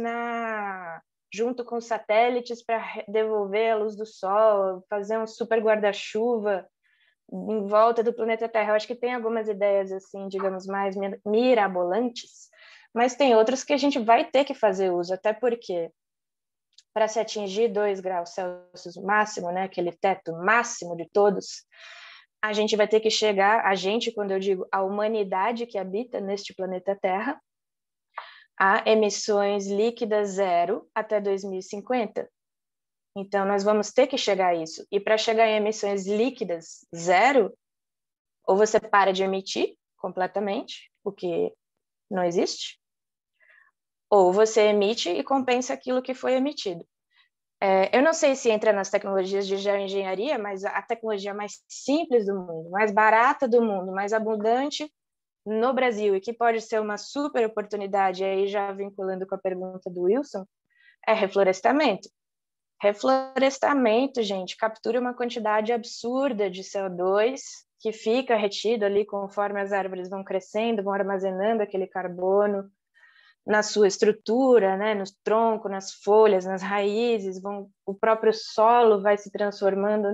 junto com satélites para devolver a luz do sol, fazer um super guarda-chuva em volta do planeta Terra. Eu acho que tem algumas ideias, assim, digamos, mais mirabolantes, mas tem outras que a gente vai ter que fazer uso, até porque para se atingir 2 graus Celsius máximo, né, aquele teto máximo de todos, a gente vai ter que chegar, quando eu digo a humanidade que habita neste planeta Terra, a emissões líquidas zero até 2050. Então, nós vamos ter que chegar a isso. E para chegar em emissões líquidas zero, ou você para de emitir completamente, o que não existe, ou você emite e compensa aquilo que foi emitido. Eu não sei se entra nas tecnologias de geoengenharia, mas a tecnologia mais simples do mundo, mais barata do mundo, mais abundante no Brasil, e que pode ser uma super oportunidade, aí já vinculando com a pergunta do Wilson, é reflorestamento. Reflorestamento, gente, captura uma quantidade absurda de CO2 que fica retido ali conforme as árvores vão crescendo, vão armazenando aquele carbono na sua estrutura, né, no tronco, nas folhas, nas raízes, o próprio solo vai se transformando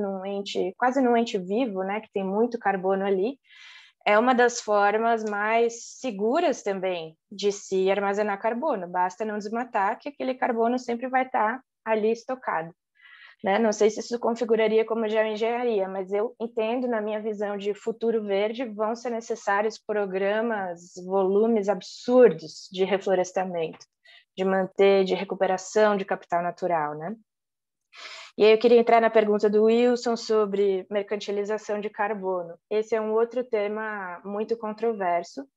quase num ente vivo, né, que tem muito carbono ali. É uma das formas mais seguras também de se armazenar carbono, basta não desmatar que aquele carbono sempre vai estar ali estocado, né? Não sei se isso configuraria como geoengenharia, mas eu entendo, na minha visão de futuro verde, vão ser necessários programas, volumes absurdos de reflorestamento, de recuperação de capital natural, né? E aí eu queria entrar na pergunta do Wilson sobre mercantilização de carbono. Esse é um outro tema muito controverso,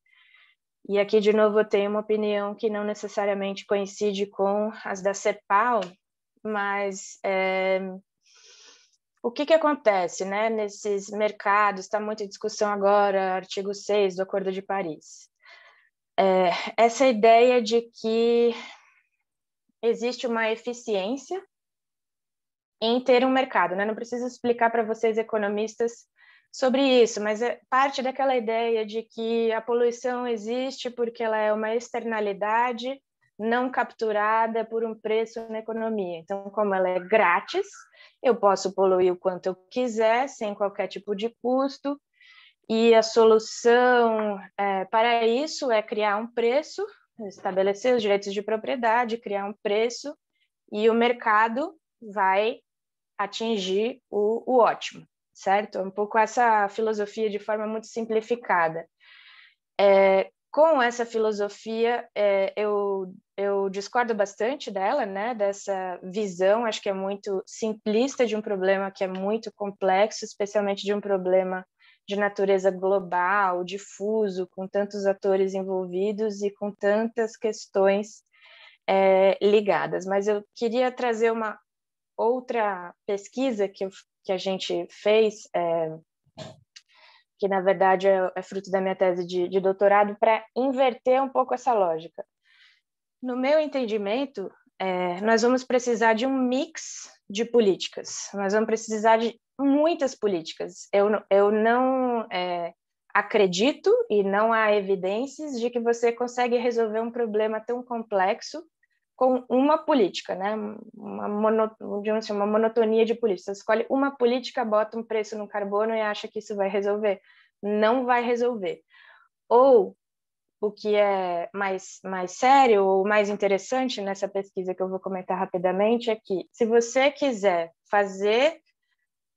e aqui, de novo, eu tenho uma opinião que não necessariamente coincide com as da CEPAL, mas o que acontece, né, nesses mercados? Está muito em discussão agora, artigo 6 do Acordo de Paris. Essa ideia de que existe uma eficiência em ter um mercado, né? Não preciso explicar para vocês, economistas, sobre isso, mas é parte daquela ideia de que a poluição existe porque ela é uma externalidade não capturada por um preço na economia. Então, como ela é grátis, eu posso poluir o quanto eu quiser, sem qualquer tipo de custo, e a solução para isso é criar um preço, estabelecer os direitos de propriedade, criar um preço e o mercado vai atingir o ótimo, certo? É um pouco essa filosofia de forma muito simplificada. Com essa filosofia, eu discordo bastante dela, né? Dessa visão, acho que é muito simplista de um problema que é muito complexo, especialmente de um problema de natureza global, difuso, com tantos atores envolvidos e com tantas questões ligadas. Mas eu queria trazer uma outra pesquisa que a gente fez, que na verdade é fruto da minha tese de doutorado, para inverter um pouco essa lógica. No meu entendimento, nós vamos precisar de um mix de políticas, nós vamos precisar de muitas políticas. Eu não acredito e não há evidências de que você consegue resolver um problema tão complexo com uma política, né? Uma monotonia de política. Você escolhe uma política, bota um preço no carbono e acha que isso vai resolver. Não vai resolver. Ou, o que é mais sério ou mais interessante nessa pesquisa que eu vou comentar rapidamente é que, se você quiser fazer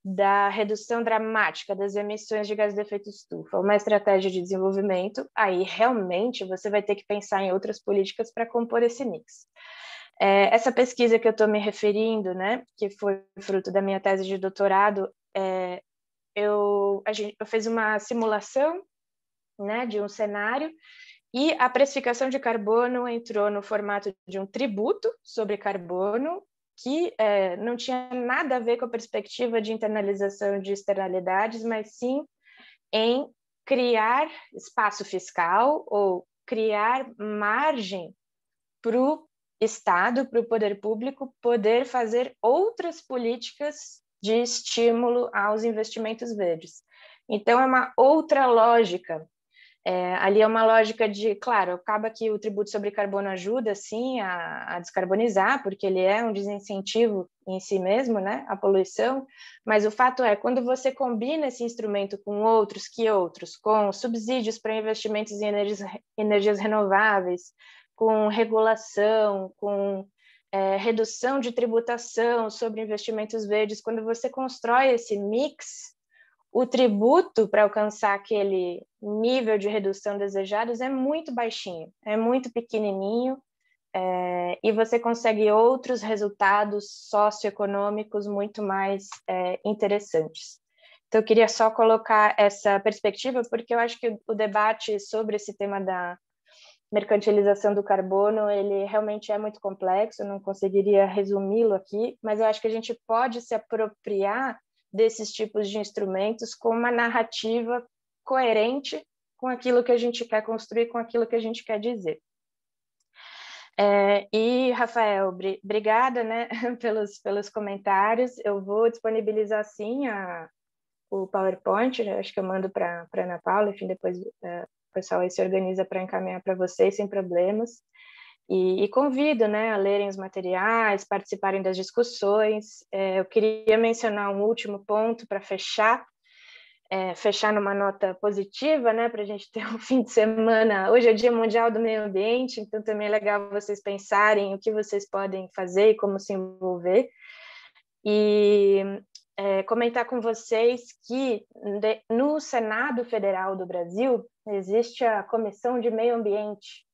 da redução dramática das emissões de gás de efeito estufa uma estratégia de desenvolvimento, aí realmente você vai ter que pensar em outras políticas para compor esse mix. Essa pesquisa que eu estou me referindo, né, que foi fruto da minha tese de doutorado, eu fiz uma simulação, né, de um cenário, e a precificação de carbono entrou no formato de um tributo sobre carbono, que não tinha nada a ver com a perspectiva de internalização de externalidades, mas sim em criar espaço fiscal ou criar margem para o Estado, para o poder público, poder fazer outras políticas de estímulo aos investimentos verdes. Então, é uma outra lógica. Ali é uma lógica de, claro, acaba que o tributo sobre carbono ajuda, sim, a descarbonizar, porque ele é um desincentivo em si mesmo, né, a poluição, mas o fato é, quando você combina esse instrumento com outros, com subsídios para investimentos em energias renováveis, com regulação, com redução de tributação sobre investimentos verdes, quando você constrói esse mix, o tributo para alcançar aquele nível de redução desejados é muito baixinho, é muito pequenininho, e você consegue outros resultados socioeconômicos muito mais interessantes. Então, eu queria só colocar essa perspectiva, porque eu acho que o debate sobre esse tema da mercantilização do carbono, ele realmente é muito complexo, eu não conseguiria resumi-lo aqui, mas eu acho que a gente pode se apropriar desses tipos de instrumentos com uma narrativa coerente com aquilo que a gente quer construir, com aquilo que a gente quer dizer. E, Rafael, obrigada, né, pelos comentários. Eu vou disponibilizar, sim, o PowerPoint, acho que eu mando para a Ana Paula, enfim, depois o pessoal aí se organiza para encaminhar para vocês sem problemas. E convido, né, a lerem os materiais, participarem das discussões. Eu queria mencionar um último ponto para fechar numa nota positiva, né, para a gente ter um fim de semana. Hoje é Dia Mundial do Meio Ambiente, então também é legal vocês pensarem o que vocês podem fazer e como se envolver. E comentar com vocês que no Senado Federal do Brasil existe a Comissão de Meio Ambiente,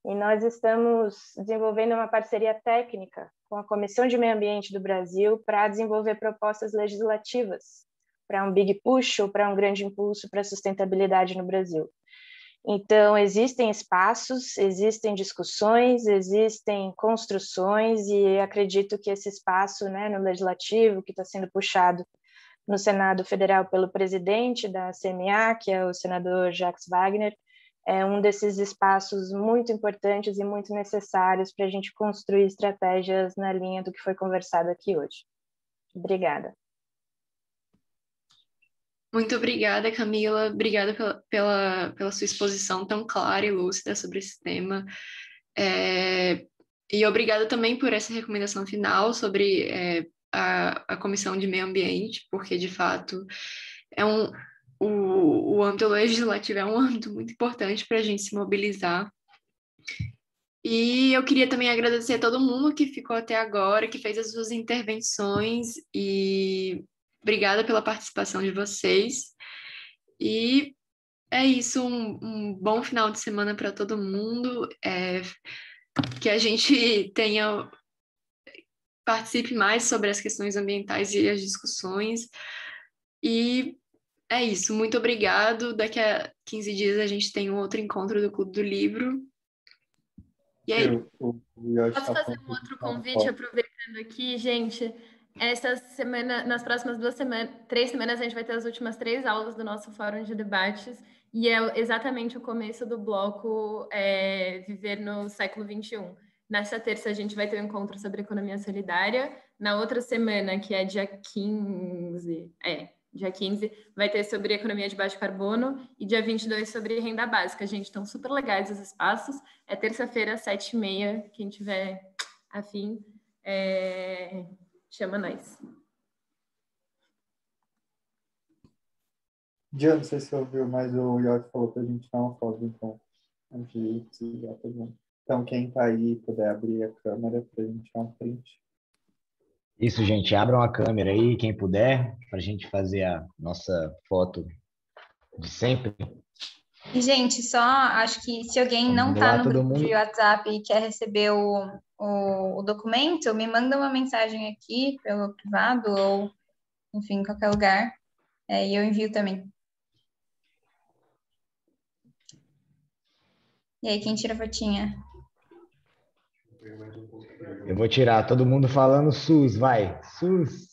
e nós estamos desenvolvendo uma parceria técnica com a Comissão de Meio Ambiente do Brasil para desenvolver propostas legislativas para um big push ou para um grande impulso para a sustentabilidade no Brasil. Então, existem espaços, existem discussões, existem construções, e acredito que esse espaço, né, no legislativo, que está sendo puxado no Senado Federal pelo presidente da CMA, que é o senador Jacques Wagner, é um desses espaços muito importantes e muito necessários para a gente construir estratégias na linha do que foi conversado aqui hoje. Obrigada. Muito obrigada, Camila. Obrigada pela sua exposição tão clara e lúcida sobre esse tema. E obrigada também por essa recomendação final sobre a Comissão de Meio Ambiente, porque, de fato, o âmbito legislativo é um âmbito muito importante para a gente se mobilizar. E eu queria também agradecer a todo mundo que ficou até agora, que fez as suas intervenções, e obrigada pela participação de vocês. E é isso, um bom final de semana para todo mundo, que a gente participe mais sobre as questões ambientais e as discussões. E é isso, muito obrigado. Daqui a 15 dias a gente tem um outro encontro do Clube do Livro. E aí? Posso fazer um outro convite, aproveitando aqui, gente? Essa semana, nas próximas 3 semanas, a gente vai ter as últimas 3 aulas do nosso fórum de debates, e é exatamente o começo do bloco Viver no Século XXI. Nessa terça, a gente vai ter um encontro sobre economia solidária. Na outra semana, que é dia 15, vai ter sobre economia de baixo carbono, e dia 22 sobre renda básica. Gente, estão super legais os espaços. É terça-feira, 7h30. Quem tiver afim, chama nós. Diana, não sei se você ouviu, mas o York falou pra gente dar uma foto, então, antes de desligar todo mundo. Então, quem tá aí puder abrir a câmera pra gente dar um print. Isso, gente, abram a câmera aí, quem puder, pra gente fazer a nossa foto de sempre. E, gente, só acho que se alguém não Vamos está lá, no todo grupo de mundo. WhatsApp e quer receber o documento, me manda uma mensagem aqui pelo privado ou, enfim, em qualquer lugar, e eu envio também. E aí, quem tira a fotinha? Eu vou tirar, todo mundo falando SUS, vai, SUS.